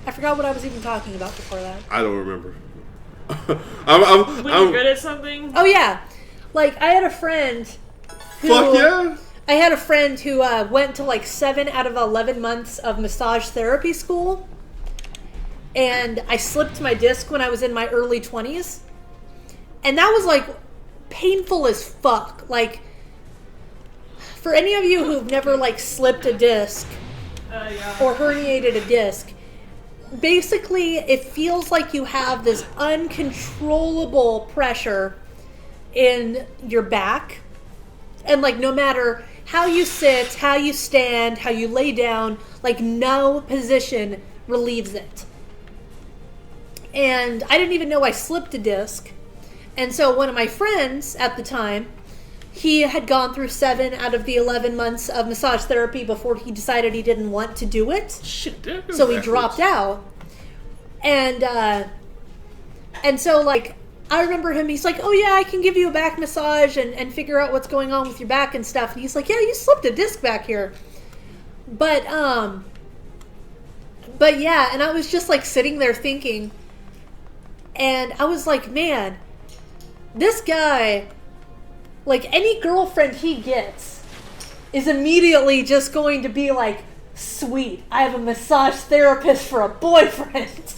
Speaker 2: I forgot what I was even talking about before that.
Speaker 1: I don't remember.
Speaker 4: When you're good at something?
Speaker 2: Oh yeah, like I had a friend.
Speaker 1: Fuck yeah!
Speaker 2: I had a friend who went to like 7 out of 11 months of massage therapy school, and I slipped my disc when I was in my early 20s, and that was like painful as fuck. Like, for any of you who've never like slipped a disc or herniated a disc, basically it feels like you have this uncontrollable pressure in your back, and like no matter how you sit, how you stand, how you lay down, like no position relieves it. And I didn't even know I slipped a disc. And so one of my friends at the time, he had gone through 7 out of the 11 months of massage therapy before he decided he didn't want to do it.
Speaker 1: Shit,
Speaker 2: so he dropped out. And so like, I remember him, he's like, oh yeah, I can give you a back massage and figure out what's going on with your back and stuff. And he's like, yeah, you slipped a disc back here. But yeah, and I was just like sitting there thinking, and I was like, man, this guy, like any girlfriend he gets is immediately just going to be like, sweet, I have a massage therapist for a boyfriend.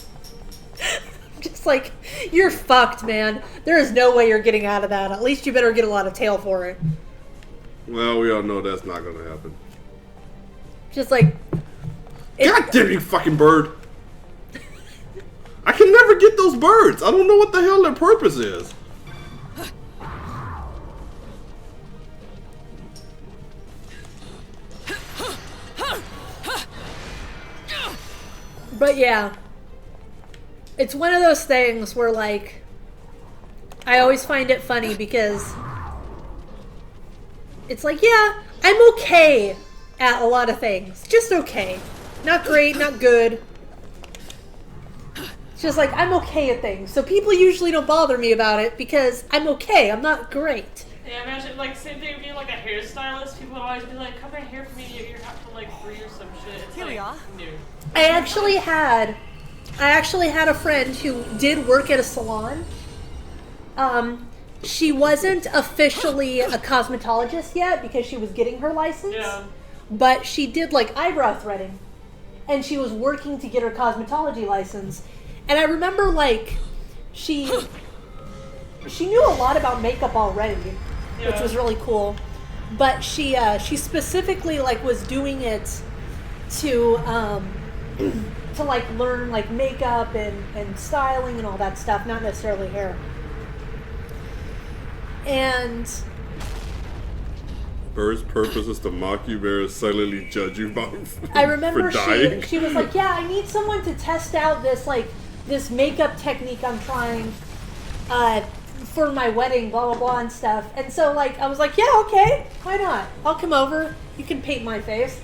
Speaker 2: Just like, you're fucked, man. There is no way you're getting out of that. At least you better get a lot of tail for it.
Speaker 1: Well, we all know that's not gonna happen.
Speaker 2: Just like...
Speaker 1: God damn you, fucking bird! I can never get those birds. I don't know what the hell their purpose is.
Speaker 2: But yeah. It's one of those things where, like, I always find it funny because it's like, yeah, I'm okay at a lot of things. Just okay. Not great, not good. It's just like, I'm okay at things. So people usually don't bother me about it because I'm okay. I'm not great.
Speaker 4: Yeah, imagine, like, same thing with being, like, a hairstylist. People would always be like, cut my hair for me, you have to, like, free or some shit. It's
Speaker 3: Here
Speaker 4: like,
Speaker 3: we are.
Speaker 4: New.
Speaker 2: I actually had a friend who did work at a salon. She wasn't officially a cosmetologist yet because she was getting her license.
Speaker 4: Yeah.
Speaker 2: But she did like eyebrow threading. And she was working to get her cosmetology license. And I remember like she knew a lot about makeup already, which was really cool. But she specifically like was doing it to like learn like makeup and styling and all that stuff, not necessarily hair. And
Speaker 1: Bird's purpose is to mock you, bear silently judge you about
Speaker 2: I remember
Speaker 1: for dying.
Speaker 2: she was like, yeah, I need someone to test out this makeup technique I'm trying for my wedding, blah blah blah and stuff. And so like I was like, yeah, okay, why not? I'll come over. You can paint my face.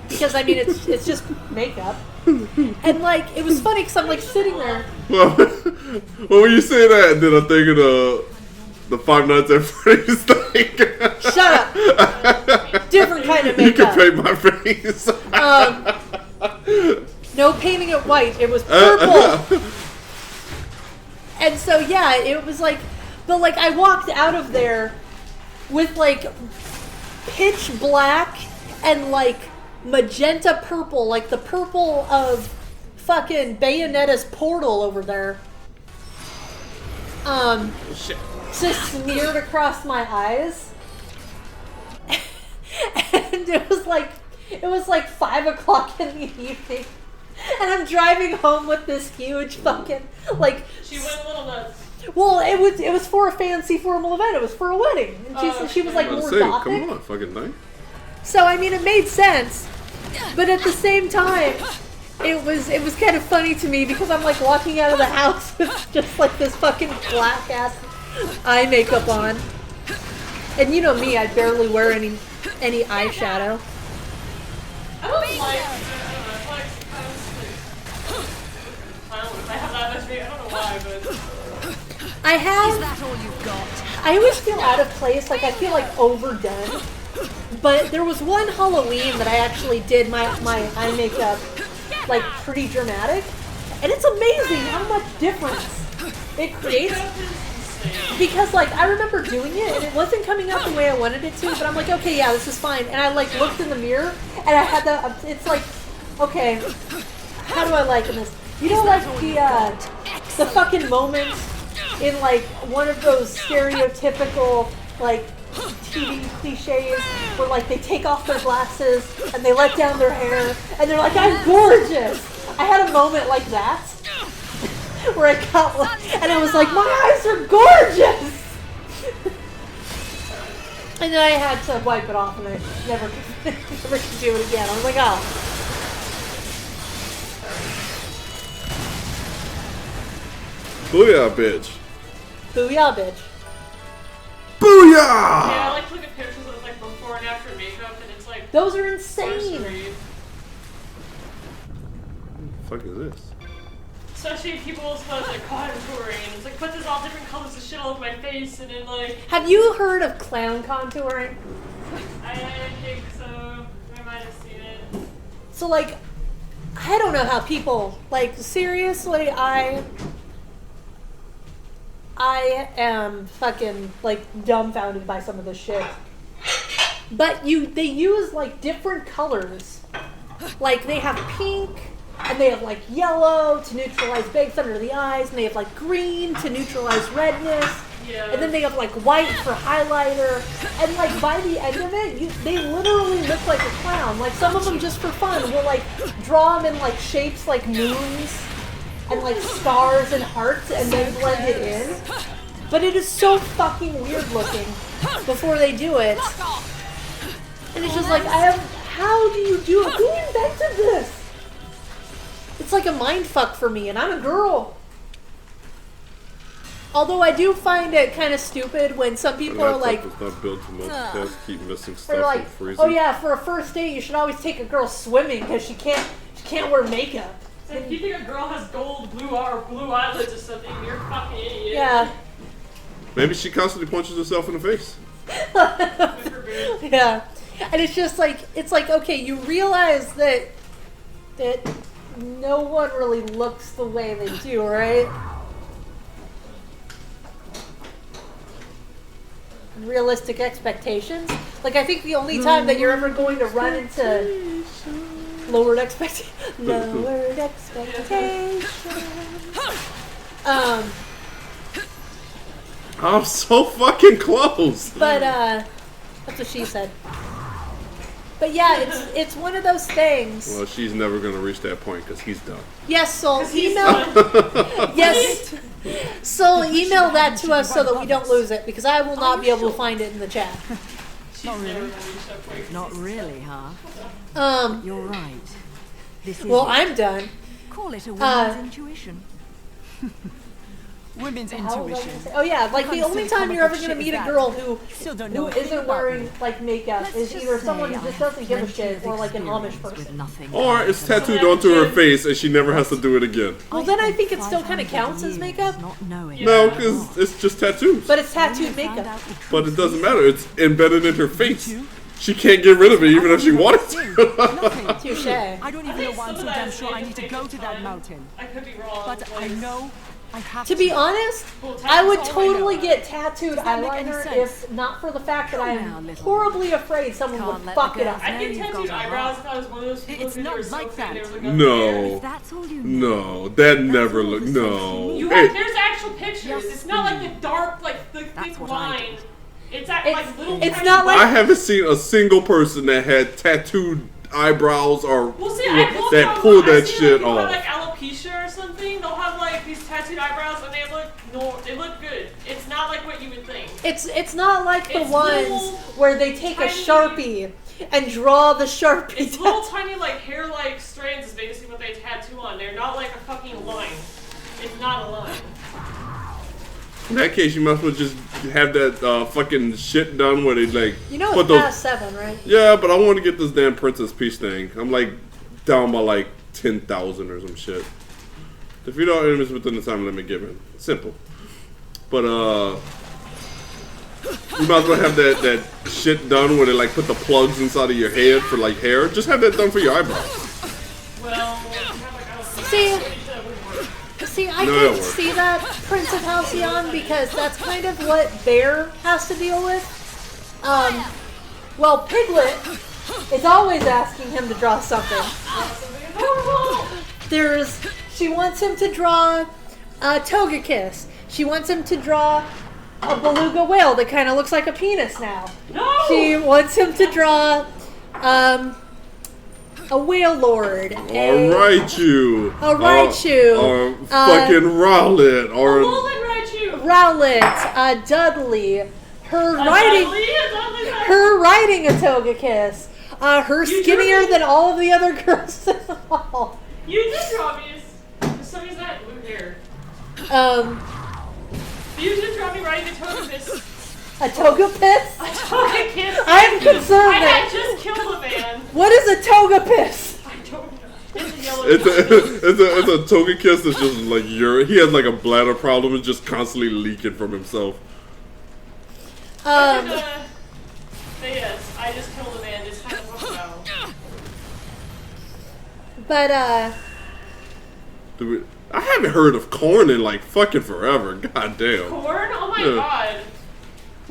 Speaker 2: Because I mean it's just makeup. And like it was funny because I'm like sitting there.
Speaker 1: Well, when you say that, then I'm thinking of the Five Nights at Freddy's thing.
Speaker 2: Shut up. Different kind of
Speaker 1: You
Speaker 2: makeup.
Speaker 1: can paint my face.
Speaker 2: No painting it white. It was purple. And so yeah, it was like, but like I walked out of there with like pitch black and like magenta purple, like the purple of fucking Bayonetta's portal over there.
Speaker 1: Shit.
Speaker 2: Just smeared across my eyes. And it was like 5 o'clock in the evening. And I'm driving home with this huge fucking like.
Speaker 4: She went a little nuts.
Speaker 2: Well, it was for a fancy formal event. It was for a wedding. And she was like more gothic.
Speaker 1: Come on, fucking thing.
Speaker 2: So I mean, it made sense, but at the same time, it was kind of funny to me because I'm like walking out of the house with just like this fucking black ass eye makeup on. And you know me, I barely wear any eyeshadow.
Speaker 4: I don't like. I feel like sometimes I have that much makeup. I don't know why, but
Speaker 2: I have.
Speaker 3: Is that all you've got?
Speaker 2: I always feel out of place, like I feel like overdone. But there was one Halloween that I actually did my eye makeup like pretty dramatic, and it's amazing how much difference it creates. Because like I remember doing it and it wasn't coming out the way I wanted it to, but I'm like, okay, yeah, this is fine. And I like looked in the mirror and I had that. It's like, okay, how do I liken this? You know, like the fucking moments in like one of those stereotypical like TV cliches where like they take off their glasses and they let down their hair and they're like, I'm gorgeous. I had a moment like that where I got like, and I was like, my eyes are gorgeous. And then I had to wipe it off and I never could do it again. I was like, oh.
Speaker 1: Booyah, bitch.
Speaker 2: Booyah, bitch.
Speaker 1: Booyah!
Speaker 4: yeah, I like to look at pictures of like before and after makeup, and it's like
Speaker 2: Those are
Speaker 4: first
Speaker 2: insane.
Speaker 4: read.
Speaker 1: What the fuck is this?
Speaker 4: Especially if people suppose like contouring, and it's like put this all different colors of shit all over my face, and then like
Speaker 2: Have you heard of clown contouring?
Speaker 4: I think so. I might have seen it.
Speaker 2: So like, I don't know how people, like, seriously, I am fucking, like, dumbfounded by some of this shit. But they use, like, different colors. Like, they have pink, and they have, like, yellow to neutralize bags under the eyes, and they have, like, green to neutralize redness.
Speaker 4: Yeah.
Speaker 2: And then they have, like, white for highlighter. And, like, by the end of it, they literally look like a clown. Like, some of them, just for fun, will, like, draw them in, like, shapes like moons and, like, stars and hearts and then blend it in. But it is so fucking weird looking before they do it. And it's just like, how do you do it? Who invented this? It's like a mind fuck for me, and I'm a girl. Although I do find it kind of stupid when some people are like,
Speaker 1: It's not built to multitask, keep missing
Speaker 2: they're
Speaker 1: stuff
Speaker 2: like,
Speaker 1: and freezing.
Speaker 2: oh yeah, for a first date you should always take a girl swimming because she can't wear makeup.
Speaker 4: So if you think a girl has gold, blue eyelids or something, you're a fucking idiot.
Speaker 2: Yeah.
Speaker 1: Maybe she constantly punches herself in the face.
Speaker 2: Yeah. And it's just like, it's like, okay, you realize that no one really looks the way they do, right? Realistic expectations. Like, I think the only time that you're ever going to run into lowered expectations.
Speaker 1: I'm so fucking close.
Speaker 2: But that's what she said. But yeah, it's one of those things.
Speaker 1: Well, she's never gonna reach that point because he's done.
Speaker 2: Yes, Soul,
Speaker 4: He's
Speaker 2: email.
Speaker 4: done.
Speaker 2: Yes, Soul, email that to us so that we don't lose it, because I will not be able to find it in the chat.
Speaker 5: Not really.
Speaker 4: Never gonna reach that point.
Speaker 5: Not really, huh? You're right. This is
Speaker 2: Well, I'm done.
Speaker 5: Call it a woman's intuition. Women's
Speaker 2: How was I gonna
Speaker 5: intuition.
Speaker 2: say- Oh yeah, like the
Speaker 5: kind of
Speaker 2: only
Speaker 5: silly
Speaker 2: time you're ever
Speaker 5: comical
Speaker 2: gonna
Speaker 5: shit
Speaker 2: meet
Speaker 5: is
Speaker 2: a
Speaker 5: that?
Speaker 2: girl who
Speaker 5: Still don't know a thing
Speaker 2: isn't
Speaker 5: about
Speaker 2: wearing
Speaker 5: me.
Speaker 2: like makeup
Speaker 5: Let's
Speaker 2: is
Speaker 5: just
Speaker 2: either someone
Speaker 5: say
Speaker 2: who just
Speaker 5: I
Speaker 2: doesn't give a
Speaker 5: have
Speaker 2: shit
Speaker 5: plenty
Speaker 2: or
Speaker 5: of
Speaker 2: like an Amish
Speaker 5: experience with
Speaker 2: person.
Speaker 5: nothing
Speaker 1: Or
Speaker 5: but
Speaker 1: it's
Speaker 5: the-
Speaker 1: tattooed onto her face and she never has to do it again.
Speaker 2: Well, then I
Speaker 5: spent
Speaker 2: think it still kind of
Speaker 5: 500
Speaker 2: counts as
Speaker 5: years
Speaker 2: makeup,
Speaker 5: Not knowing
Speaker 1: No,
Speaker 5: why
Speaker 1: because
Speaker 5: not.
Speaker 1: it's just tattoos.
Speaker 2: but it's
Speaker 5: When I
Speaker 2: tattooed
Speaker 5: found
Speaker 2: makeup.
Speaker 5: out the truth,
Speaker 1: But it doesn't matter. It's embedded in her face. She can't get rid of it even if she wanted to.
Speaker 5: Nothing.
Speaker 2: Touche.
Speaker 5: I don't even know
Speaker 4: think
Speaker 5: why I'm
Speaker 4: some
Speaker 5: so
Speaker 4: of that
Speaker 5: damn
Speaker 4: is
Speaker 5: sure I
Speaker 4: made
Speaker 5: need to
Speaker 4: to
Speaker 5: go
Speaker 4: make
Speaker 5: to
Speaker 4: it
Speaker 5: that
Speaker 4: fun.
Speaker 5: mountain.
Speaker 4: I could be wrong.
Speaker 5: But I know I have
Speaker 2: To be honest,
Speaker 4: Well,
Speaker 2: I would
Speaker 4: tattoos all I know.
Speaker 2: totally get tattooed
Speaker 5: Does that make any
Speaker 2: eyeliner
Speaker 5: sense?
Speaker 2: if not for the fact that
Speaker 5: Come
Speaker 2: I
Speaker 5: now,
Speaker 2: am
Speaker 5: little
Speaker 2: horribly afraid someone
Speaker 5: Can't
Speaker 2: would
Speaker 5: let
Speaker 2: fuck
Speaker 5: the
Speaker 2: it up.
Speaker 5: girls
Speaker 4: I'd get
Speaker 5: You've
Speaker 4: tattooed
Speaker 5: got a
Speaker 4: eyebrows
Speaker 5: lot.
Speaker 4: if I was one of those people
Speaker 5: It's
Speaker 4: who
Speaker 5: not
Speaker 4: were so
Speaker 5: like
Speaker 4: fake
Speaker 5: that.
Speaker 4: they were like,
Speaker 1: No.
Speaker 5: That's all you need.
Speaker 1: No, that never
Speaker 5: all
Speaker 1: looked.
Speaker 5: the sense
Speaker 1: No.
Speaker 5: you
Speaker 4: You
Speaker 1: Hey,
Speaker 4: have, there's actual pictures.
Speaker 5: Yes,
Speaker 4: It's not like the dark, like the
Speaker 5: That's
Speaker 4: thick
Speaker 5: what I
Speaker 4: line.
Speaker 5: did.
Speaker 4: It's at,
Speaker 2: It's-
Speaker 4: like little.
Speaker 2: it's
Speaker 4: tiny
Speaker 2: not like-
Speaker 1: I haven't seen a single person that had tattooed eyebrows or
Speaker 4: Well, see, I will
Speaker 1: that
Speaker 4: tell
Speaker 1: pulled
Speaker 4: you,
Speaker 1: that
Speaker 4: I've seen,
Speaker 1: shit
Speaker 4: like, people
Speaker 1: off.
Speaker 4: have, like alopecia or something. They'll have like these tattooed eyebrows and they look good. It's not like what you would think.
Speaker 2: It's not like the
Speaker 4: It's
Speaker 2: ones
Speaker 4: little,
Speaker 2: where they take a
Speaker 4: tiny-
Speaker 2: Sharpie and draw the Sharpie.
Speaker 4: It's little tiny like hair-like strands is basically what they tattoo on. They're not like a fucking line. It's not a line.
Speaker 1: In that case, you might as well just have that fucking shit done where they like.
Speaker 2: You know
Speaker 1: put
Speaker 2: it's
Speaker 1: those-
Speaker 2: past 7, right?
Speaker 1: Yeah, but I want to get this damn Princess Peach thing. I'm like down by like 10,000 or some shit. Defeat all enemies within the time limit given. Simple. But you might as well have that shit done where they like put the plugs inside of your head for like hair. Just have that done for your eyebrows.
Speaker 4: Well,
Speaker 2: See, I
Speaker 1: No,
Speaker 2: can
Speaker 1: that'll work.
Speaker 2: see that, Prince of Halcyon, because that's kind of what Bear has to deal with. Well, Piglet is always asking him to draw something. She wants him to draw a Togekiss. She wants him to draw a beluga whale that kind of looks like a penis now.
Speaker 4: No!
Speaker 2: She wants him to draw a whale lord.
Speaker 1: A Raichu.
Speaker 2: A Raichu.
Speaker 1: Or fucking Rowlet. Or
Speaker 4: Golden Raichu!
Speaker 2: Rowlet, Dudley, her riding a Togekiss, her skinnier than all of the other girls in the hall.
Speaker 4: You did draw me. So is that blue hair? You did draw me riding a Togekiss.
Speaker 2: A Togepiss?
Speaker 4: A Togekiss?
Speaker 2: I'm concerned
Speaker 4: I
Speaker 2: that.
Speaker 4: had just killed a man.
Speaker 2: What is a Togepiss?
Speaker 4: I don't know. It's a yellow
Speaker 1: it's a Togekiss that's just like he has like a bladder problem and just constantly leaking from himself.
Speaker 4: But yes, I just killed a man. Just kind of wow.
Speaker 2: But
Speaker 1: Dude, I haven't heard of corn in like fucking forever. God damn.
Speaker 4: Corn? Oh my
Speaker 1: Yeah.
Speaker 4: god. It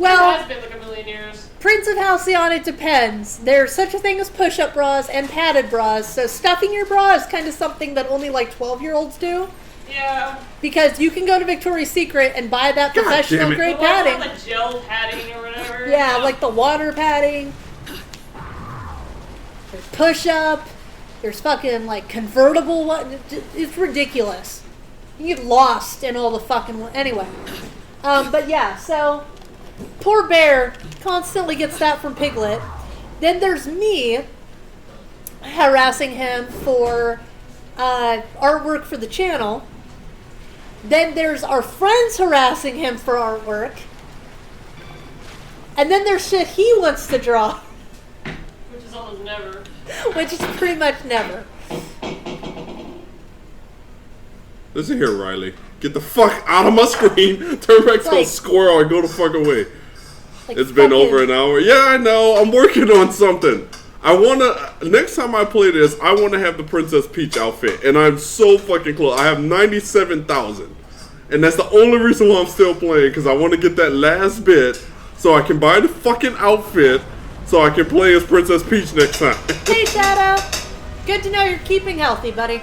Speaker 2: well,
Speaker 4: has been like a million years.
Speaker 2: Prince of Halcyon, it depends. There's such a thing as push-up bras and padded bras, so stuffing your bra is kind of something that only like 12-year-olds do.
Speaker 4: Yeah.
Speaker 2: Because you can go to Victoria's Secret and buy that
Speaker 1: God
Speaker 2: professional
Speaker 1: damn it.
Speaker 2: grade
Speaker 4: The ones
Speaker 2: padding.
Speaker 4: with the gel padding or whatever.
Speaker 2: Yeah, like the water padding. There's push-up. There's fucking like convertible one. It's ridiculous. You get lost in all the fucking anyway. But yeah, so poor Bear constantly gets that from Piglet. Then there's me harassing him for artwork for the channel. Then there's our friends harassing him for artwork. And then there's shit he wants to draw,
Speaker 4: Which is almost never.
Speaker 2: which is pretty much never.
Speaker 1: Listen here, Riley. Get the fuck out of my screen. Turn back to a
Speaker 2: Like-
Speaker 1: squirrel and go the fuck away.
Speaker 2: Like
Speaker 1: It's been
Speaker 2: fucking-
Speaker 1: over an hour. Yeah, I know. I'm working on something. Next time I play this, I wanna have the Princess Peach outfit. And I'm so fucking close. I have 97,000. And that's the only reason why I'm still playing, because I want to get that last bit so I can buy the fucking outfit so I can play as Princess Peach next time.
Speaker 2: Hey, Shadow. Good to know you're keeping healthy, buddy.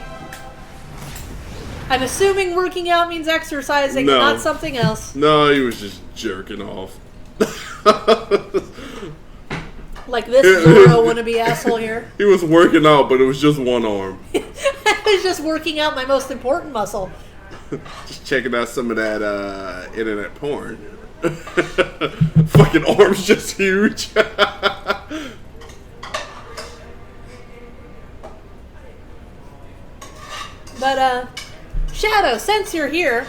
Speaker 2: I'm assuming working out means exercising,
Speaker 1: No.
Speaker 2: not something else.
Speaker 1: No, he was just jerking off.
Speaker 2: Like this Zoro wannabe asshole here.
Speaker 1: He was working out, but it was just one arm.
Speaker 2: I was just working out my most important muscle.
Speaker 1: Just checking out some of that internet porn. Fucking arms just huge.
Speaker 2: But, Shadow, since you're here,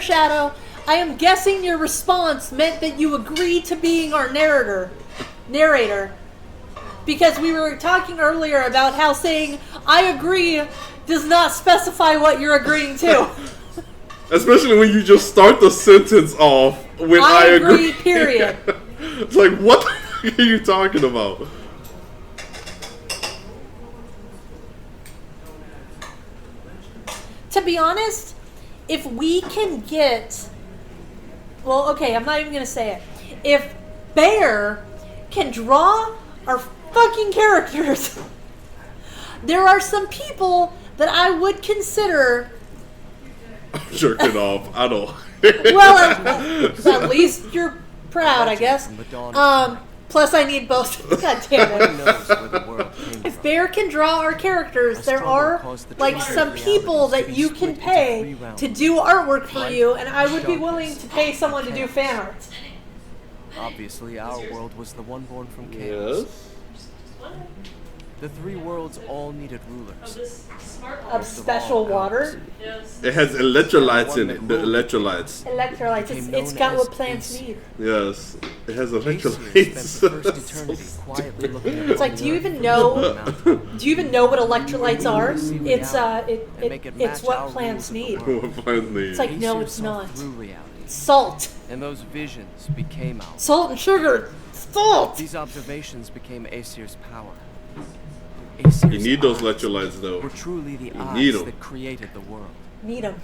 Speaker 2: Shadow, I am guessing your response meant that you agreed to being our narrator. Because we were talking earlier about how saying, I agree, does not specify what you're agreeing to.
Speaker 1: Especially when you just start the sentence off with I agree.
Speaker 2: Period.
Speaker 1: It's like, what the fuck are you talking about?
Speaker 2: To be honest, if we can get... Well, okay, I'm not even going to say it. If Bear can draw our fucking characters, there are some people that I would consider...
Speaker 1: I'm jerking off. I don't.
Speaker 2: Well, at least you're proud, I guess. Plus I need both. God damn it. If Bear can draw our characters, there are like some people that you can pay to do artwork for you, and I would be willing to pay someone to do fan art.
Speaker 5: Obviously, our world was the one born from chaos.
Speaker 1: Yes.
Speaker 6: The three worlds all needed
Speaker 4: Of
Speaker 6: rulers.
Speaker 4: this smart
Speaker 2: Of
Speaker 4: hole.
Speaker 2: special water.
Speaker 4: Yes.
Speaker 1: It has electrolytes in it. The electrolytes.
Speaker 2: Electrolytes. It's got what plants need.
Speaker 1: Yes, it has
Speaker 6: Aesir
Speaker 1: electrolytes.
Speaker 6: spent the first eternity quietly looking at
Speaker 2: It's like, do you even know? Do you even know what electrolytes are? It's what plants need.
Speaker 1: What plants need.
Speaker 2: It's like, no,
Speaker 6: Aesir
Speaker 2: it's
Speaker 6: saw
Speaker 2: not.
Speaker 6: through reality,
Speaker 2: Salt,
Speaker 6: and those visions became ours.
Speaker 2: salt and sugar, salt.
Speaker 6: These observations became Aesir's power.
Speaker 1: You
Speaker 6: Aesir's
Speaker 1: need those
Speaker 6: eyes
Speaker 1: electrolytes though.
Speaker 6: were truly the
Speaker 1: need
Speaker 6: eyes
Speaker 1: 'em.
Speaker 6: that created the world.
Speaker 2: Need them.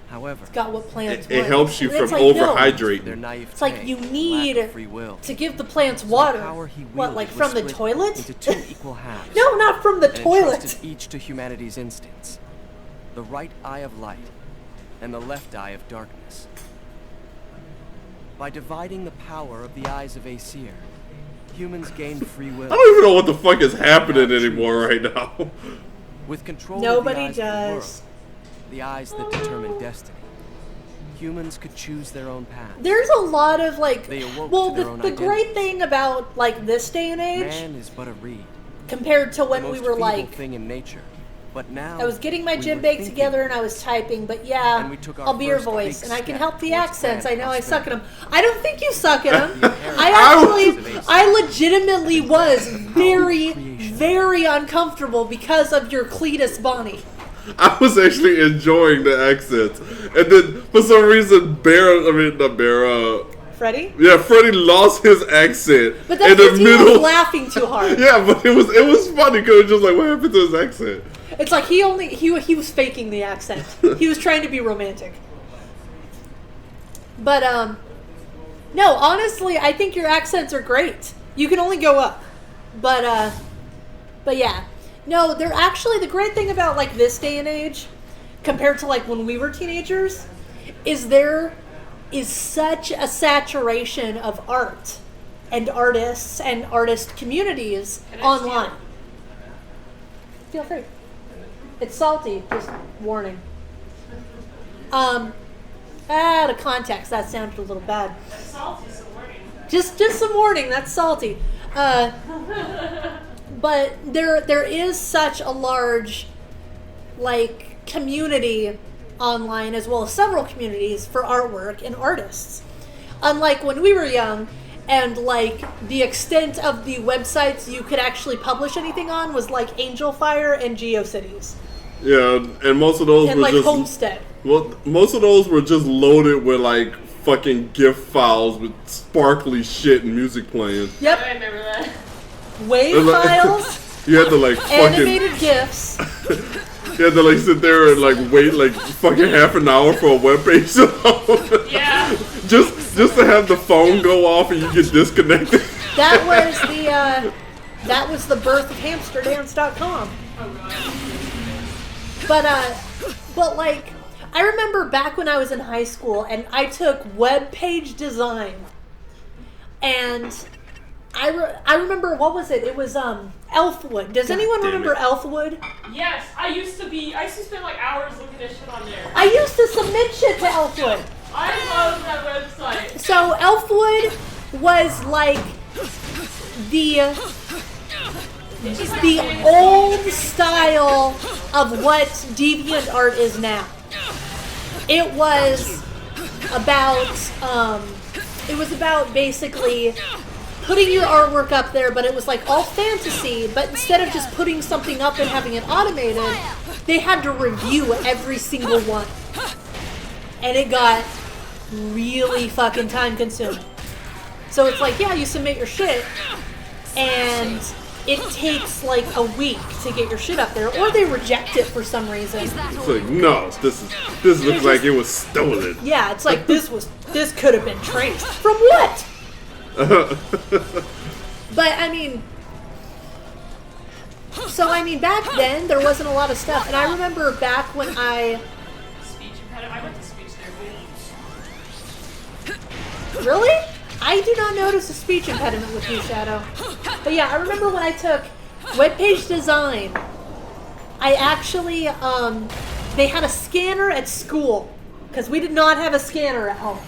Speaker 6: However,
Speaker 2: Got what plants
Speaker 1: It
Speaker 2: want.
Speaker 1: helps you
Speaker 2: And
Speaker 1: from
Speaker 2: it's like, no.
Speaker 6: their
Speaker 1: overhydrating.
Speaker 6: naivete,
Speaker 2: It's like you
Speaker 6: lack
Speaker 2: need
Speaker 6: of free will,
Speaker 2: to give the plants
Speaker 6: the
Speaker 2: water.
Speaker 6: power he
Speaker 2: What,
Speaker 6: wielded
Speaker 2: like
Speaker 6: was
Speaker 2: from the
Speaker 6: split
Speaker 2: toilet?
Speaker 6: into two equal halves.
Speaker 2: No, not from the
Speaker 6: and
Speaker 2: toilet.
Speaker 6: entrusted each to humanity's instincts. The right eye of light and the left eye of darkness. By dividing the power of the eyes of Aesir, humans gained free will.
Speaker 1: I don't even know what the fuck is happening anymore right now.
Speaker 6: With control
Speaker 2: Nobody
Speaker 6: of the eyes of the world,
Speaker 2: does.
Speaker 6: the eyes that determine destiny, humans could choose their own path.
Speaker 2: There's a lot of like,
Speaker 6: They awoke
Speaker 2: well,
Speaker 6: to their own
Speaker 2: the great
Speaker 6: identities.
Speaker 2: thing about like this day and age
Speaker 6: Man is but a reed,
Speaker 2: compared to
Speaker 6: the
Speaker 2: when
Speaker 6: most
Speaker 2: we were
Speaker 6: feeble
Speaker 2: like,
Speaker 6: thing in nature. But now
Speaker 2: I was getting my
Speaker 6: we
Speaker 2: gym
Speaker 6: were
Speaker 2: bake
Speaker 6: thinking
Speaker 2: together and I was typing, but
Speaker 6: And
Speaker 2: yeah,
Speaker 6: we took our
Speaker 2: I'll be your
Speaker 6: first
Speaker 2: voice
Speaker 6: big
Speaker 2: and I can
Speaker 6: step
Speaker 2: help the
Speaker 6: towards
Speaker 2: accents. I
Speaker 6: grand
Speaker 2: know I suck at them.
Speaker 6: prosperity.
Speaker 2: I don't think you suck at them.
Speaker 6: inheritance
Speaker 2: I
Speaker 6: of
Speaker 2: I legitimately was very,
Speaker 6: creation.
Speaker 2: very uncomfortable because of your Cletus Bonnie.
Speaker 1: I was actually enjoying the accents, and then for some reason,
Speaker 2: Freddie?
Speaker 1: yeah, Freddie lost his accent
Speaker 2: But that's
Speaker 1: in the
Speaker 2: because he was
Speaker 1: middle.
Speaker 2: laughing too hard.
Speaker 1: Yeah, but it was funny because it was just like, what happened to his accent?
Speaker 2: It's like he was faking the accent. He was trying to be romantic. But no, honestly, I think your accents are great. You can only go up. But yeah. No, they're actually the great thing about like this day and age compared to like when we were teenagers is there is such a saturation of art and artists and artist communities
Speaker 4: Can I steal?
Speaker 2: online. Feel free. It's salty, just warning. Out of context, that sounded a little bad.
Speaker 4: Salty, so warning.
Speaker 2: Just some warning, that's salty. But there is such a large like community online as well as several communities for artwork and artists. Unlike when we were young and like the extent of the websites you could actually publish anything on was like Angel Fire and GeoCities.
Speaker 1: Yeah, and most of those
Speaker 2: And
Speaker 1: were
Speaker 2: like
Speaker 1: just
Speaker 2: Homestead.
Speaker 1: well, most of those were just loaded with like fucking GIF files with sparkly shit and music playing.
Speaker 2: Yep.
Speaker 4: I remember that.
Speaker 2: Wave files,
Speaker 1: You had to like fucking
Speaker 2: animated GIFs.
Speaker 1: you had to like sit there and like wait like fucking half an hour for a webpage to load.
Speaker 4: Yeah.
Speaker 1: just to have the phone go off and you get disconnected.
Speaker 2: That was the birth of hamsterdance.com. But like I remember back when I was in high school and I took web page design, and I remember, what was it? It was Elfwood. Does anyone
Speaker 1: damn
Speaker 2: remember
Speaker 1: it.
Speaker 2: Elfwood?
Speaker 4: Yes, I used to spend like hours looking at shit on there.
Speaker 2: I used to submit shit to Elfwood.
Speaker 4: I love that website.
Speaker 2: So Elfwood was like the old style of what DeviantArt is now. It was about basically putting your artwork up there, but it was like all fantasy, but instead of just putting something up and having it automated, they had to review every single one. And it got really fucking time consuming. So it's like, yeah, you submit your shit, and it takes like a week to get your shit up there, or they reject it for some reason.
Speaker 3: Is that
Speaker 1: It's
Speaker 3: all?
Speaker 1: like, no, this looks like it was stolen.
Speaker 2: Yeah, it's like this could have been traced. From what? But I mean, back then there wasn't a lot of stuff, and I remember back when I
Speaker 4: Speech impediment. I went to speech therapy.
Speaker 2: really, I do not notice a speech impediment with you, Shadow. But yeah, I remember when I took webpage design, I actually they had a scanner at school because we did not have a scanner at home,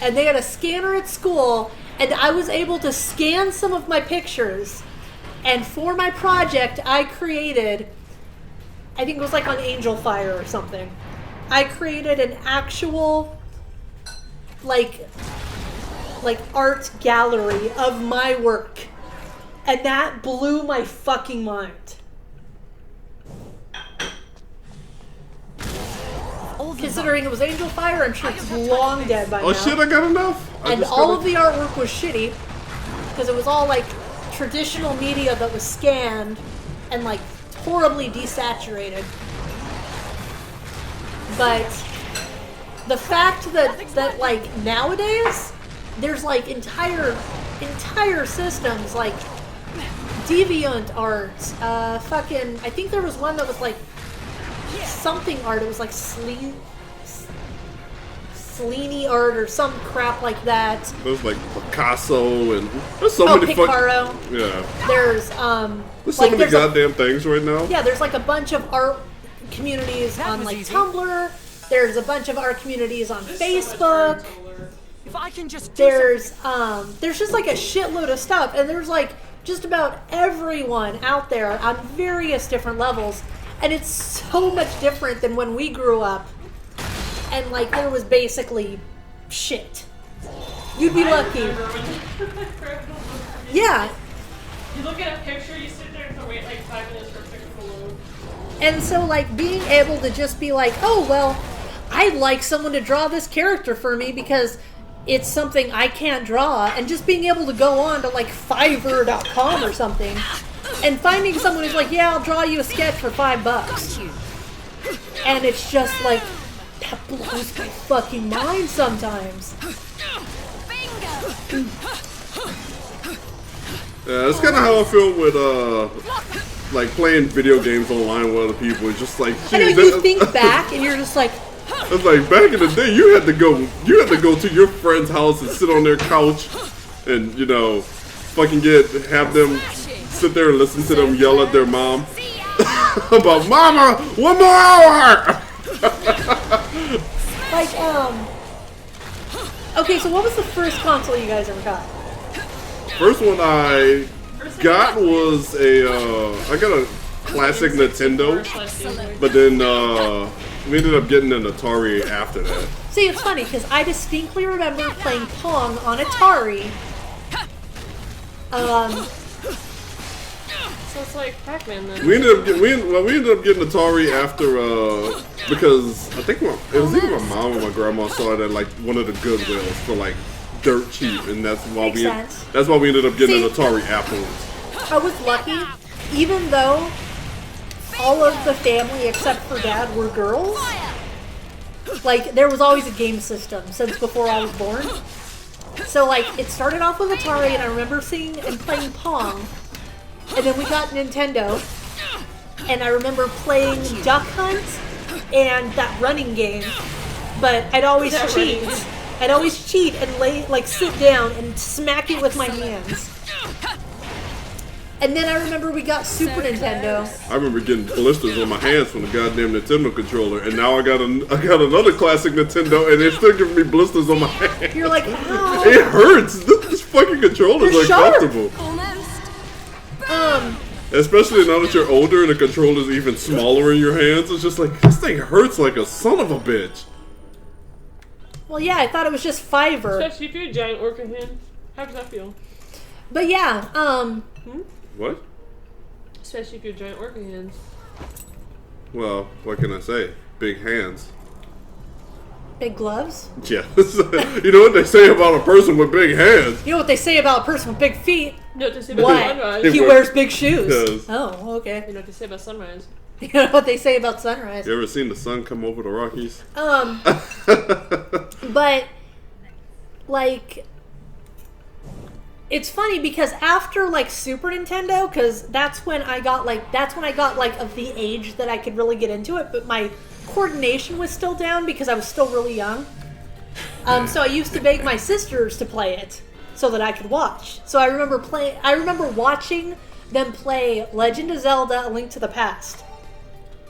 Speaker 2: and they had a scanner at school. And I was able to scan some of my pictures And for my project, I created, I think it was like on Angel Fire or something. I created an actual, like art gallery of my work. And that blew my fucking mind. Considering it was Angel Fire, I'm sure it's long dead by now.
Speaker 1: Oh shit, I got enough.
Speaker 2: And all of the artwork was shitty because it was all like traditional media that was scanned and like horribly desaturated. But the fact that like nowadays there's like entire systems like deviant art, fucking I think there was one that was like something art. It was like Sleeny art or some crap like that.
Speaker 1: There's like Picasso and there's so many
Speaker 2: Picaro.
Speaker 1: Yeah.
Speaker 2: There's
Speaker 1: There's so many goddamn things right now.
Speaker 2: Yeah, there's like a bunch of art communities on like Tumblr. There's a bunch of art communities on Facebook.
Speaker 6: If I can just
Speaker 2: there's just like a shitload of stuff, and there's like just about everyone out there on various different levels, and it's so much different than when we grew up. And like there was basically shit. You'd be lucky. Yeah.
Speaker 4: You look at a picture, you sit there and have to wait like 5 minutes for a picture to load.
Speaker 2: And so like being able to just be like, oh well, I'd like someone to draw this character for me because it's something I can't draw, and just being able to go on to like Fiverr.com or something and finding someone who's like, yeah, I'll draw you a sketch for $5. And it's just like, that blows my fucking mind sometimes.
Speaker 1: Yeah, that's kind of how I feel with like playing video games online with other people. It's just like,
Speaker 2: I know, you think back and you're just like,
Speaker 1: it's like back in the day, you had to go to your friend's house and sit on their couch, and you know, fucking have them sit there and listen to them yell at their mom about "Mama, 1 more hour."
Speaker 2: like okay, so what was the first console you guys ever got?
Speaker 1: First one I got was I got a classic Nintendo, but then we ended up getting an Atari after that.
Speaker 2: See, it's funny because I distinctly remember playing Pong on Atari.
Speaker 4: So it's like Pac-Man then.
Speaker 1: We ended up getting Atari after because I think it was either my mom or my grandma saw it at like one of the Goodwills for like dirt cheap, and that's why we ended up getting an Atari afterwards.
Speaker 2: I was lucky, even though all of the family except for Dad were girls. Like there was always a game system since before I was born. So like it started off with Atari, and I remember seeing and playing Pong. And then we got Nintendo, and I remember playing Duck Hunt and that running game. But I'd always cheat. I'd always cheat and sit down and smack it with my hands. And then I remember we got Super Nintendo.
Speaker 1: I remember getting blisters on my hands from the goddamn Nintendo controller, and now I got another classic Nintendo, and they're still giving me blisters on my hands.
Speaker 2: You're like, ow.
Speaker 1: It hurts. This fucking controller's uncomfortable. Especially now that you're older and the controller's even smaller in your hands, it's just like, this thing hurts like a son of a bitch.
Speaker 2: Well, yeah, I thought it was just Fiverr.
Speaker 4: Especially if you're a giant orca hand. How does that feel?
Speaker 2: But yeah,
Speaker 1: What?
Speaker 4: Especially if you're giant orca hands.
Speaker 1: Well, what can I say? Big hands.
Speaker 2: Big gloves.
Speaker 1: Yeah. You know what they say about a person with big hands?
Speaker 2: You know what they say about a person with big feet?
Speaker 4: You know what they say about
Speaker 2: What?
Speaker 4: sunrise?
Speaker 2: He wears big shoes.
Speaker 1: Yes.
Speaker 2: Oh, okay.
Speaker 4: You know what they say about sunrise?
Speaker 2: You know what they say about sunrise.
Speaker 1: You ever seen the sun come over the Rockies?
Speaker 2: But like, it's funny because after like Super Nintendo, because that's when I got like of the age that I could really get into it, but my coordination was still down because I was still really young. So I used to beg my sisters to play it so that I could watch. So I remember watching them play Legend of Zelda: A Link to the Past.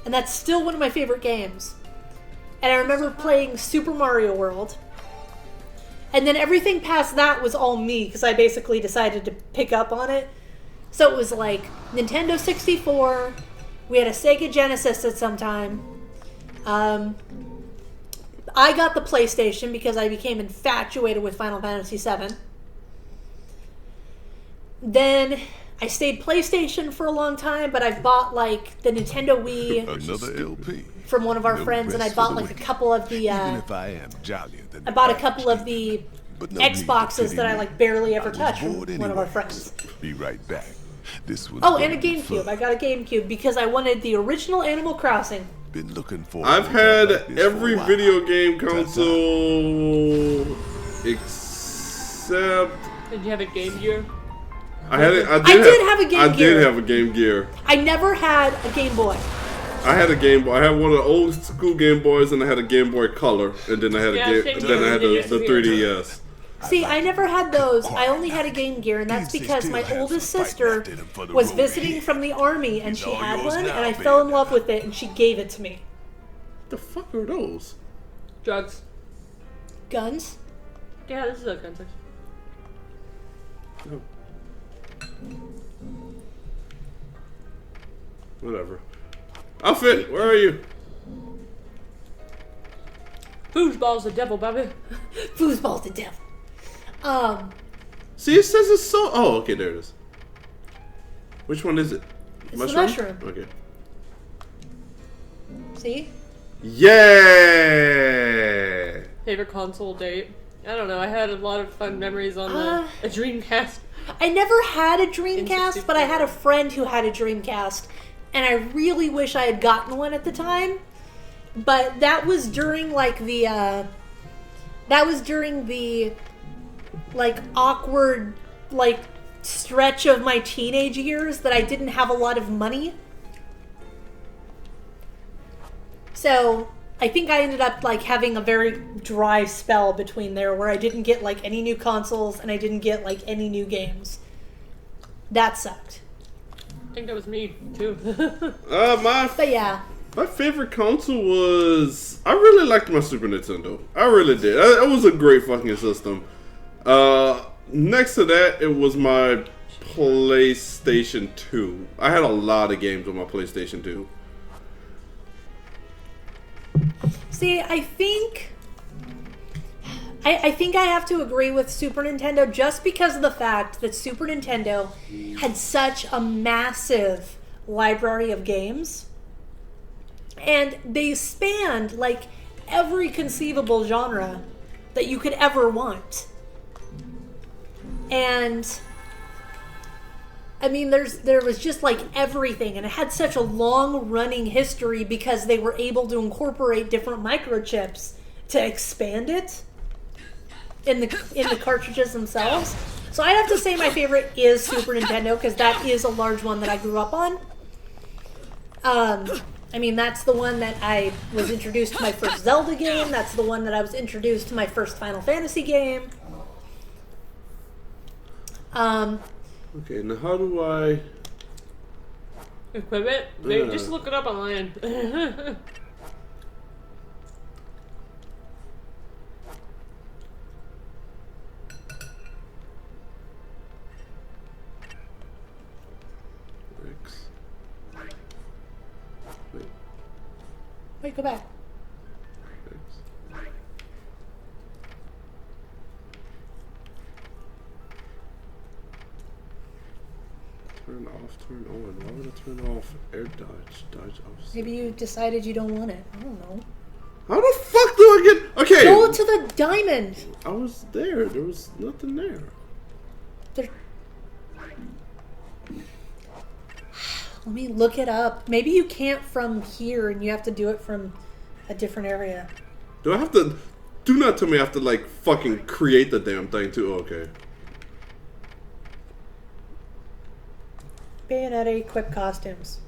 Speaker 2: And that's still one of my favorite games. And I remember playing Super Mario World. And then everything past that was all me, because I basically decided to pick up on it. So it was like Nintendo 64. We had a Sega Genesis at some time. I got the PlayStation because I became infatuated with Final Fantasy VII. Then I stayed PlayStation for a long time, but I've bought like the Nintendo Wii
Speaker 7: Another LP.
Speaker 2: from one of our
Speaker 7: No
Speaker 2: friends, and I
Speaker 7: rest
Speaker 2: bought
Speaker 7: for the
Speaker 2: like a
Speaker 7: wicked.
Speaker 2: couple of the.
Speaker 7: Even if I am jollier than
Speaker 2: I
Speaker 7: the
Speaker 2: bought a
Speaker 7: average
Speaker 2: couple of
Speaker 7: kid.
Speaker 2: the
Speaker 7: But no need to
Speaker 2: Xboxes
Speaker 7: pity
Speaker 2: that I
Speaker 7: me.
Speaker 2: like barely ever
Speaker 7: I was
Speaker 2: touched from
Speaker 7: bored
Speaker 2: one of our
Speaker 7: anyways.
Speaker 2: friends.
Speaker 7: Be right back. This one's
Speaker 2: Oh, and
Speaker 7: gonna
Speaker 2: a
Speaker 7: be
Speaker 2: GameCube.
Speaker 7: fun.
Speaker 2: I got a GameCube because I wanted the original Animal Crossing.
Speaker 7: Been looking for.
Speaker 1: I've
Speaker 7: a time
Speaker 1: had
Speaker 7: like this for a
Speaker 1: every
Speaker 7: while.
Speaker 1: video game
Speaker 7: Ta-ta.
Speaker 1: console except
Speaker 4: Did you have a Game Gear?
Speaker 1: I had it.
Speaker 2: I did have a Game
Speaker 1: I
Speaker 2: Gear.
Speaker 1: did have a Game Gear.
Speaker 2: I never had a Game Boy.
Speaker 1: I had a Game Boy. I had one of the old school Game Boys, and I had a Game Boy Color, and then I had
Speaker 4: Yeah,
Speaker 1: a
Speaker 4: same
Speaker 1: then I had
Speaker 4: here.
Speaker 1: the 3DS.
Speaker 2: See, I never had those. I only had a Game Gear, and that's
Speaker 7: These
Speaker 2: because
Speaker 7: still
Speaker 2: my
Speaker 7: have
Speaker 2: oldest
Speaker 7: some fighting
Speaker 2: sister
Speaker 7: after them for the
Speaker 2: was
Speaker 7: road
Speaker 2: visiting
Speaker 7: ahead.
Speaker 2: from the army, and
Speaker 7: It's
Speaker 2: she
Speaker 7: all
Speaker 2: had
Speaker 7: yours
Speaker 2: one,
Speaker 7: now,
Speaker 2: and I fell in
Speaker 7: Bayonetta.
Speaker 2: love with it, and she gave it to me.
Speaker 1: What the fuck are those?
Speaker 4: Drugs.
Speaker 2: Guns?
Speaker 4: Yeah, this is a gun section.
Speaker 1: Whatever. Outfit, where are you?
Speaker 4: Foosball's the devil, baby.
Speaker 2: Foosball the devil.
Speaker 1: See, it says it's so. Oh, okay, there it is. Which one is it?
Speaker 2: It's the mushroom.
Speaker 1: Okay.
Speaker 2: See?
Speaker 1: Yeah.
Speaker 4: Favorite console date? I don't know. I had a lot of fun memories on a Dreamcast.
Speaker 2: I never had a Dreamcast, but I had a friend who had a Dreamcast, and I really wish I had gotten one at the time. But that was during like the like awkward like stretch of my teenage years that I didn't have a lot of money. So I think I ended up like having a very dry spell between there where I didn't get like any new consoles and I didn't get like any new games. That sucked.
Speaker 4: I think that was me, too.
Speaker 2: But yeah.
Speaker 1: My favorite console was. I really liked my Super Nintendo. I really did. It was a great fucking system. Next to that, it was my PlayStation 2. I had a lot of games on my PlayStation 2.
Speaker 2: See, I think I have to agree with Super Nintendo just because of the fact that Super Nintendo had such a massive library of games. And they spanned like every conceivable genre that you could ever want. And I mean, there was just like everything, and it had such a long running history because they were able to incorporate different microchips to expand it in the cartridges themselves. So I'd have to say my favorite is Super Nintendo because that is a large one that I grew up on. I mean, that's the one that I was introduced to my first Zelda game. That's the one that I was introduced to my first Final Fantasy game.
Speaker 1: Okay, now how do I.
Speaker 4: Equipment? Maybe just look it up online.
Speaker 1: X. Wait,
Speaker 2: Wait, go back.
Speaker 1: X. Turn off, turn on. Why would I turn off air dodge? Dodge off.
Speaker 2: Maybe you decided you don't want it. I don't know.
Speaker 1: How the fuck do I get. Okay!
Speaker 2: Go to the diamond.
Speaker 1: I was there. There was nothing there.
Speaker 2: There... Let me look it up. Maybe you can't from here and you have to do it from a different area.
Speaker 1: Do I have to. Do not tell me I have to, like, fucking create the damn thing, too. Okay.
Speaker 2: Bayonetta equip costumes.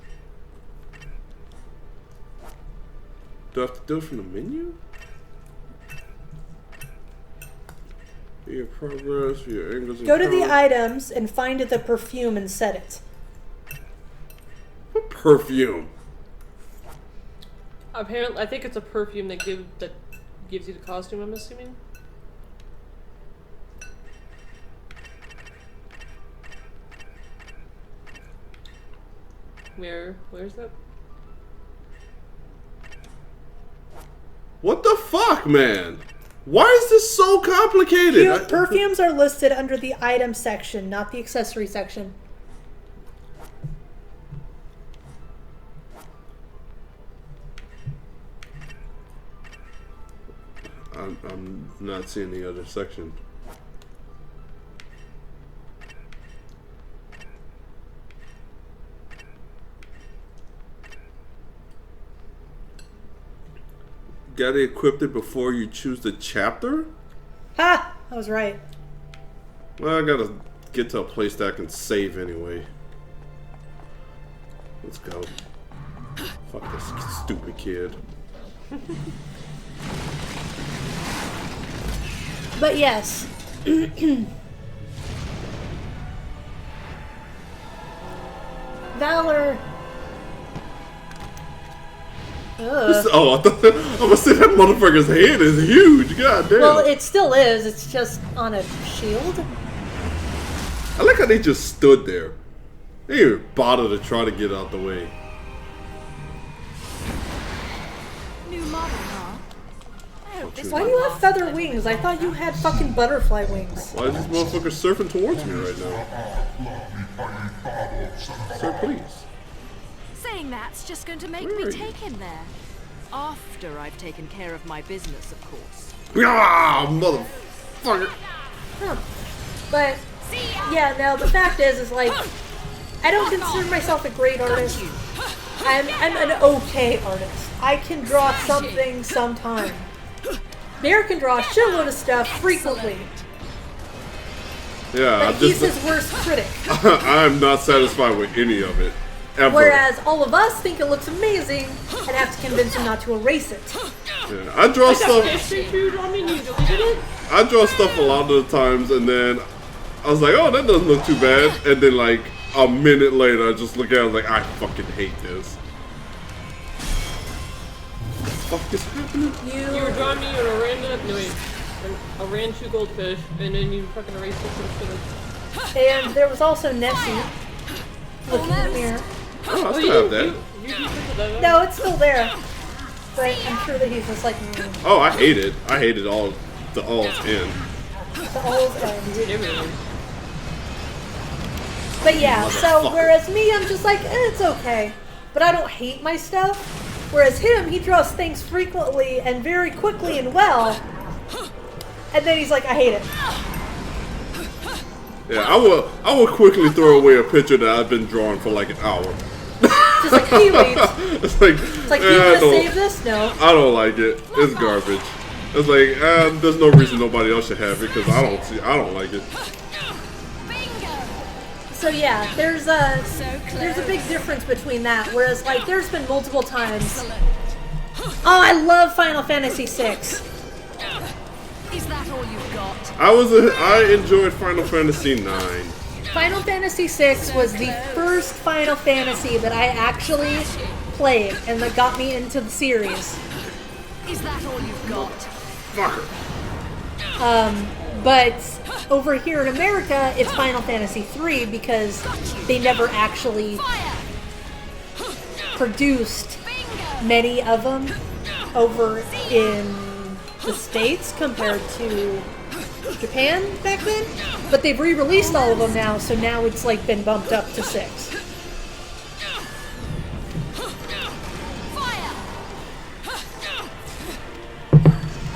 Speaker 1: Do I have to do it from the menu? Via progress, via angles and
Speaker 2: Go to the
Speaker 1: count.
Speaker 2: items and find the perfume and set it.
Speaker 1: What perfume?
Speaker 4: Apparently, I think it's a perfume that gives you the costume, I'm assuming. Mirror. Where's that?
Speaker 1: What the fuck, man? Why is this so complicated?
Speaker 2: Perfumes are listed under the item section, not the accessory section.
Speaker 1: I'm not seeing the other section. Gotta equip it before you choose the chapter?
Speaker 2: Ha! I was right.
Speaker 1: Well, I gotta get to a place that I can save anyway. Let's go. Fuck this stupid kid.
Speaker 2: But yes. Valor.
Speaker 1: Oh, I thought I'm gonna say that motherfucker's head is huge. God damn.
Speaker 2: Well, it still is. It's just on a shield.
Speaker 1: I like how they just stood there. They didn't even bother to try to get out the way.
Speaker 3: New model, huh? I hope this
Speaker 2: Why do
Speaker 3: one
Speaker 2: you have
Speaker 3: lasts
Speaker 2: feather
Speaker 3: better.
Speaker 2: wings? I thought you had fucking butterfly wings.
Speaker 1: Why is this motherfucker surfing towards me right now? Sir, please.
Speaker 3: Saying that's just going to make
Speaker 1: Where are
Speaker 3: me
Speaker 1: you?
Speaker 3: take him there.
Speaker 5: After I've taken care of my business, of course.
Speaker 1: Ah, motherfucker.
Speaker 2: Huh. But yeah, no. The fact is like, I don't consider myself a great artist. I'm an okay artist. I can draw something sometime. Bear can draw a shitload of stuff frequently,
Speaker 1: Yeah,
Speaker 2: but he's his worst critic.
Speaker 1: I'm not satisfied with any of it. Ever.
Speaker 2: Whereas all of us think it looks amazing and have to convince him not to erase it.
Speaker 1: Yeah, I draw stuff.
Speaker 4: I mean, you deleted it?
Speaker 1: I draw stuff a lot of the times, and then I was like, "Oh, that doesn't look too bad." And then, like a minute later, I just look at it, I was like, "I fucking hate this." What the fuck is happening?
Speaker 4: You were drawing me an Oranda. No wait, a Ranchu goldfish, and then you fucking erased it for the spinner.
Speaker 2: And there was also Nessie looking in the mirror.
Speaker 1: Oh, I still have that.
Speaker 4: You put that.
Speaker 2: No, it's still there. But I'm sure that he's just like,
Speaker 1: Oh, I hate it. I hate it all. The all's in.
Speaker 2: the all's end.
Speaker 4: Everything.
Speaker 2: But yeah, so
Speaker 1: Motherfucker.
Speaker 2: whereas me, I'm just like, it's okay. But I don't hate my stuff. Whereas him, he draws things frequently and very quickly and well. And then he's like, I hate it.
Speaker 1: Yeah, I will quickly throw away a picture that I've been drawing for like an hour.
Speaker 2: Just like he leaves.
Speaker 1: It's like,
Speaker 2: It's like, do
Speaker 1: eh,
Speaker 2: you
Speaker 1: I
Speaker 2: want to
Speaker 1: don't-
Speaker 2: save this? No.
Speaker 1: I don't like it. It's garbage. It's like, there's no reason nobody else should have it because I don't like it.
Speaker 2: So yeah, there's a big difference between that. Whereas like there's been multiple times. Oh, I love Final Fantasy VI.
Speaker 3: Is that all you've got?
Speaker 1: I enjoyed Final Fantasy 9.
Speaker 2: Final Fantasy VI was the first Final Fantasy that I actually played and that got me into the series.
Speaker 3: Is that all you've got?
Speaker 1: Fucker.
Speaker 2: But over here in America, it's Final Fantasy III because they never actually produced many of them over in the States compared to Japan back then. But they've re-released all of them now, so now it's like been bumped up to 6.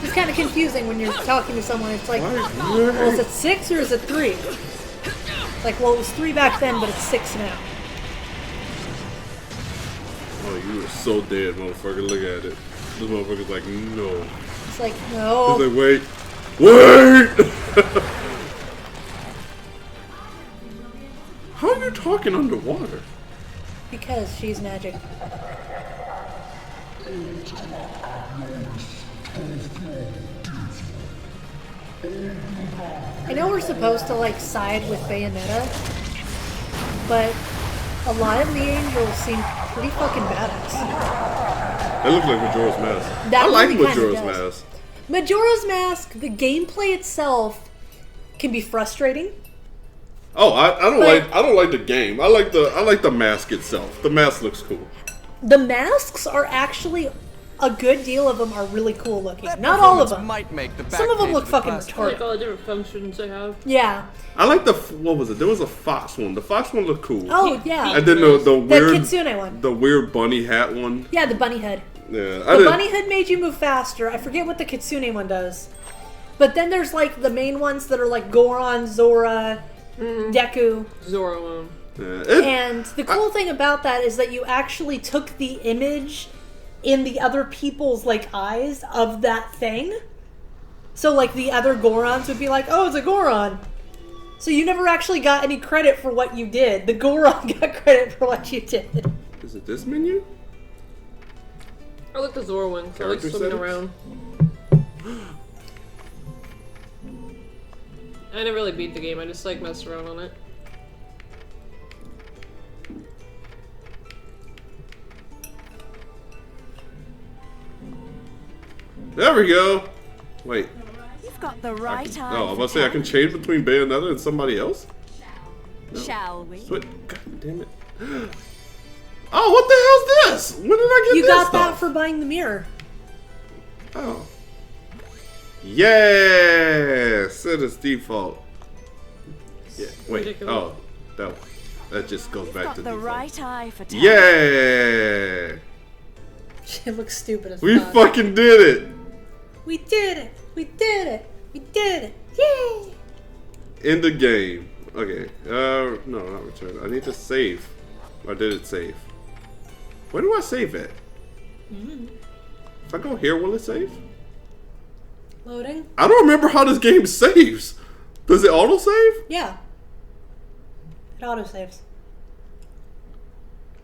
Speaker 2: It's kind of confusing when you're talking to someone. It's like, well, is it 6 or is it 3? It's like, well, it was 3 back then, but it's 6 now.
Speaker 1: Oh, you are so dead, motherfucker. Look at it. This motherfucker's like, no.
Speaker 2: It's like, no.
Speaker 1: He's like, wait. Wait! How are you talking underwater?
Speaker 2: Because she's magic. I know we're supposed to like side with Bayonetta, but a lot of the angels seem pretty fucking badass.
Speaker 1: That looks like Majora's Mask.
Speaker 2: That
Speaker 1: I like
Speaker 2: really kinda
Speaker 1: Majora's
Speaker 2: does.
Speaker 1: Mask.
Speaker 2: Majora's Mask, the gameplay itself can be frustrating.
Speaker 1: Oh, I don't
Speaker 2: But-
Speaker 1: I don't like the game. I like the mask itself. The mask looks cool.
Speaker 2: The masks are actually a good deal of them are really cool looking.
Speaker 6: That
Speaker 2: Not all of
Speaker 6: performance
Speaker 2: them.
Speaker 6: Might make the
Speaker 2: Some of them
Speaker 6: back
Speaker 2: look
Speaker 6: page
Speaker 2: fucking
Speaker 6: classic.
Speaker 4: I like
Speaker 2: retarded.
Speaker 4: all the different functions they have.
Speaker 2: Yeah.
Speaker 1: I like what was it? There was a fox one. The fox one looked cool.
Speaker 2: Oh yeah.
Speaker 1: And then the
Speaker 2: The
Speaker 1: weird
Speaker 2: kitsune one.
Speaker 1: the weird bunny hat one.
Speaker 2: Yeah, the bunny hood.
Speaker 1: Yeah,
Speaker 2: The bunny hood made you move faster. I forget what the kitsune one does. But then there's like the main ones that are like Goron, Zora, Deku.
Speaker 4: Zoro.
Speaker 2: And the cool thing about that is that you actually took the image in the other people's like eyes of that thing. So like the other Gorons would be like, oh, it's a Goron. So you never actually got any credit for what you did. The Goron got credit for what you did.
Speaker 1: Is it this menu?
Speaker 4: I like the Zoro one, so I like
Speaker 1: Character
Speaker 4: swimming
Speaker 1: settings?
Speaker 4: around. I didn't really beat the game, I just like messed around on it.
Speaker 1: There we go. Wait.
Speaker 5: You've got the right eye.
Speaker 1: Oh, I was
Speaker 5: for
Speaker 1: about to say I can
Speaker 5: talent.
Speaker 1: change between Bayonetta and somebody else.
Speaker 5: Shall we?
Speaker 1: Sweet. God damn it. Oh, what the hell's this? When did I get
Speaker 2: You
Speaker 1: this
Speaker 2: got that
Speaker 1: stuff?
Speaker 2: for buying the mirror.
Speaker 1: Oh. Yes! Set as default. Yeah, wait.
Speaker 4: Ridiculous.
Speaker 1: Oh, that just goes
Speaker 5: You've
Speaker 1: back
Speaker 5: got
Speaker 1: to
Speaker 5: the
Speaker 1: default.
Speaker 5: right eye for talent.
Speaker 1: Yeah!
Speaker 2: It looks stupid as
Speaker 1: We
Speaker 2: fuck.
Speaker 1: fucking did it!
Speaker 2: We did it! We did it! We did it! Yay!
Speaker 1: In the game. Okay. No, not return. I need to save. Or did it save? Where do I save at? If I go here, will it save?
Speaker 2: Loading?
Speaker 1: I don't remember how this game saves. Does it autosave?
Speaker 2: Yeah. It autosaves.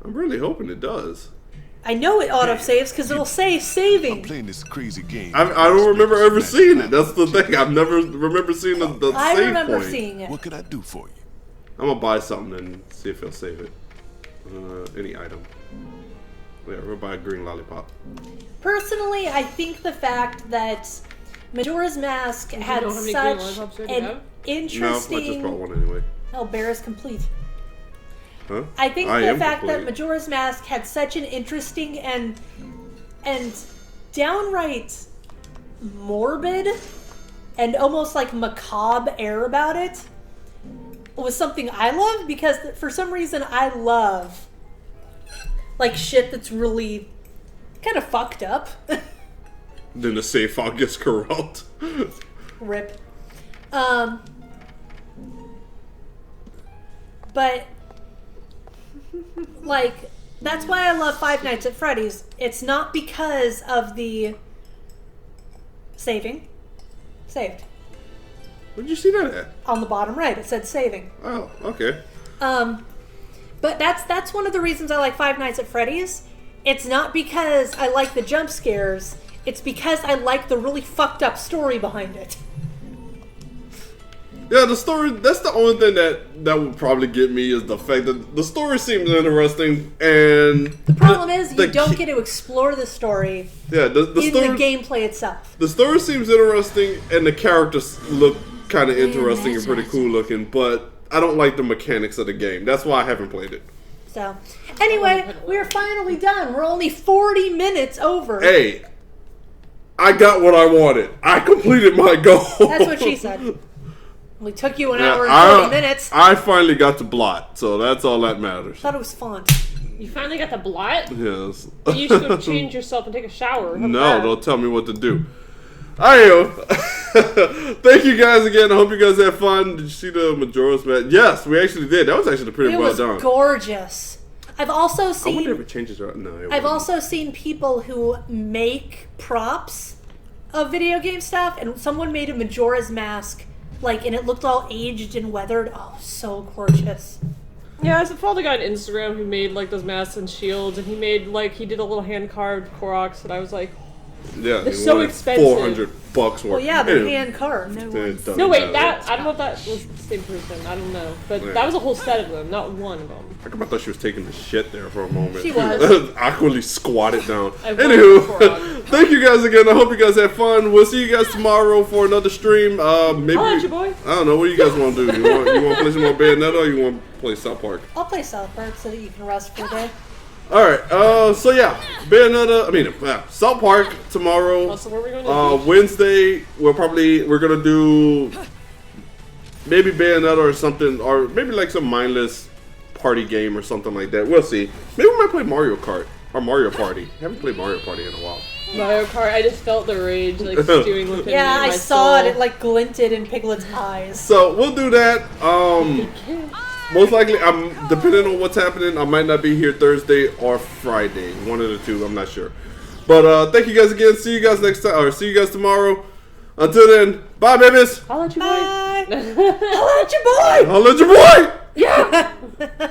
Speaker 1: I'm really hoping it does.
Speaker 2: I know it autosaves because it'll say saving.
Speaker 7: I'm playing this crazy game.
Speaker 1: I don't remember ever seeing it. That's the thing. I've never remember seeing the
Speaker 2: I
Speaker 1: save
Speaker 2: remember
Speaker 1: point.
Speaker 2: seeing it.
Speaker 7: What can I do for you?
Speaker 1: I'm gonna buy something and see if it'll save it. Any item. Yeah, we'll buy a green lollipop.
Speaker 2: Personally, I think the fact that Majora's Mask had
Speaker 4: know how many green
Speaker 2: such
Speaker 4: lollipops you
Speaker 2: an
Speaker 4: have?
Speaker 1: No, I just brought
Speaker 2: interesting...
Speaker 1: one anyway.
Speaker 2: Oh, Bear is complete.
Speaker 1: Huh?
Speaker 2: I think the
Speaker 1: am
Speaker 2: fact that
Speaker 1: complete.
Speaker 2: Majora's Mask had such an interesting and downright morbid and almost like macabre air about it was something I love because for some reason I love like shit that's really kind of fucked up.
Speaker 1: Then the save file gets corrupt.
Speaker 2: Rip. But like that's why I love Five Nights at Freddy's. It's not because of the saving. Saved.
Speaker 1: Where'd you see that at?
Speaker 2: On the bottom right, it said saving.
Speaker 1: Oh, okay.
Speaker 2: But that's one of the reasons I like Five Nights at Freddy's. It's not because I like the jump scares. It's because I like the really fucked up story behind it.
Speaker 1: Yeah, the story, that's the only thing that would probably get me is the fact that the story seems interesting and...
Speaker 2: The problem is you don't get to explore the story
Speaker 1: yeah, the
Speaker 2: in
Speaker 1: story,
Speaker 2: the gameplay itself.
Speaker 1: The story seems interesting and the characters look kind of interesting and pretty cool looking, but I don't like the mechanics of the game. That's why I haven't played it.
Speaker 2: So, anyway, we're finally done. We're only 40 minutes over.
Speaker 1: Hey, I got what I wanted. I completed my goal.
Speaker 2: That's what she said. Only took you an hour and 40 minutes.
Speaker 1: I finally got to blot, so that's all that matters.
Speaker 2: Thought it was fun.
Speaker 4: You finally got the blot?
Speaker 1: Yes.
Speaker 4: You should go change yourself and take a shower. How about
Speaker 1: No,
Speaker 4: that?
Speaker 1: don't tell me what to do. Thank you guys again. I hope you guys had fun. Did you see the Majora's Mask? Yes, we actually did. That was actually pretty
Speaker 2: It
Speaker 1: well
Speaker 2: was
Speaker 1: done.
Speaker 2: gorgeous. I've also
Speaker 1: I wonder if
Speaker 2: seen
Speaker 1: it changes or no. It
Speaker 2: I've
Speaker 1: wouldn't.
Speaker 2: also seen people who make props of video game stuff, and someone made a Majora's Mask, like, and it looked all aged and weathered. Oh, so gorgeous.
Speaker 4: Yeah, I followed a guy on Instagram who made like those masks and shields, and he made like he did a little hand carved Koroks, and I was like,
Speaker 1: Yeah,
Speaker 4: They're so expensive.
Speaker 1: $400 worth.
Speaker 2: Well, yeah, they're
Speaker 1: Anyway,
Speaker 2: hand carved.
Speaker 1: it doesn't
Speaker 4: No, wait,
Speaker 1: matter.
Speaker 4: that I don't know if that was the same person. I don't know, but
Speaker 1: Yeah.
Speaker 4: that was a whole set of them, not one of them.
Speaker 1: I thought she was taking the shit there for a moment.
Speaker 2: She was.
Speaker 1: Awkwardly squatted down.
Speaker 4: I was
Speaker 1: Anywho,
Speaker 4: frog.
Speaker 1: thank you guys again. I hope you guys had fun. We'll see you guys tomorrow for another stream. Maybe
Speaker 4: Holla at you, boy.
Speaker 1: I don't know. What do you guys want to do? You want to play some more Bayonetta or you want to play South Park?
Speaker 2: I'll play South Park so that you can rest for a day.
Speaker 1: All right. So yeah, Bayonetta. South Park tomorrow.
Speaker 4: Also, what are we going to do?
Speaker 1: Wednesday, we're gonna do maybe Bayonetta or something, or maybe like some mindless party game or something like that. We'll see. Maybe we might play Mario Kart or Mario Party. Haven't played Mario Party in a while.
Speaker 4: Mario Kart. I just felt the rage like stewing within me.
Speaker 2: Yeah,
Speaker 4: in
Speaker 2: I
Speaker 4: my
Speaker 2: saw
Speaker 4: soul.
Speaker 2: it. It like glinted in Piglet's eyes.
Speaker 1: So we'll do that. Most likely, depending on what's happening, I might not be here Thursday or Friday. One of the two. I'm not sure. But thank you guys again. See you guys next time, or see you guys tomorrow. Until then, bye, babies.
Speaker 4: Holla at you, boy.
Speaker 2: Bye. Hello, your boy.
Speaker 1: I'll let your boy.
Speaker 4: Yeah.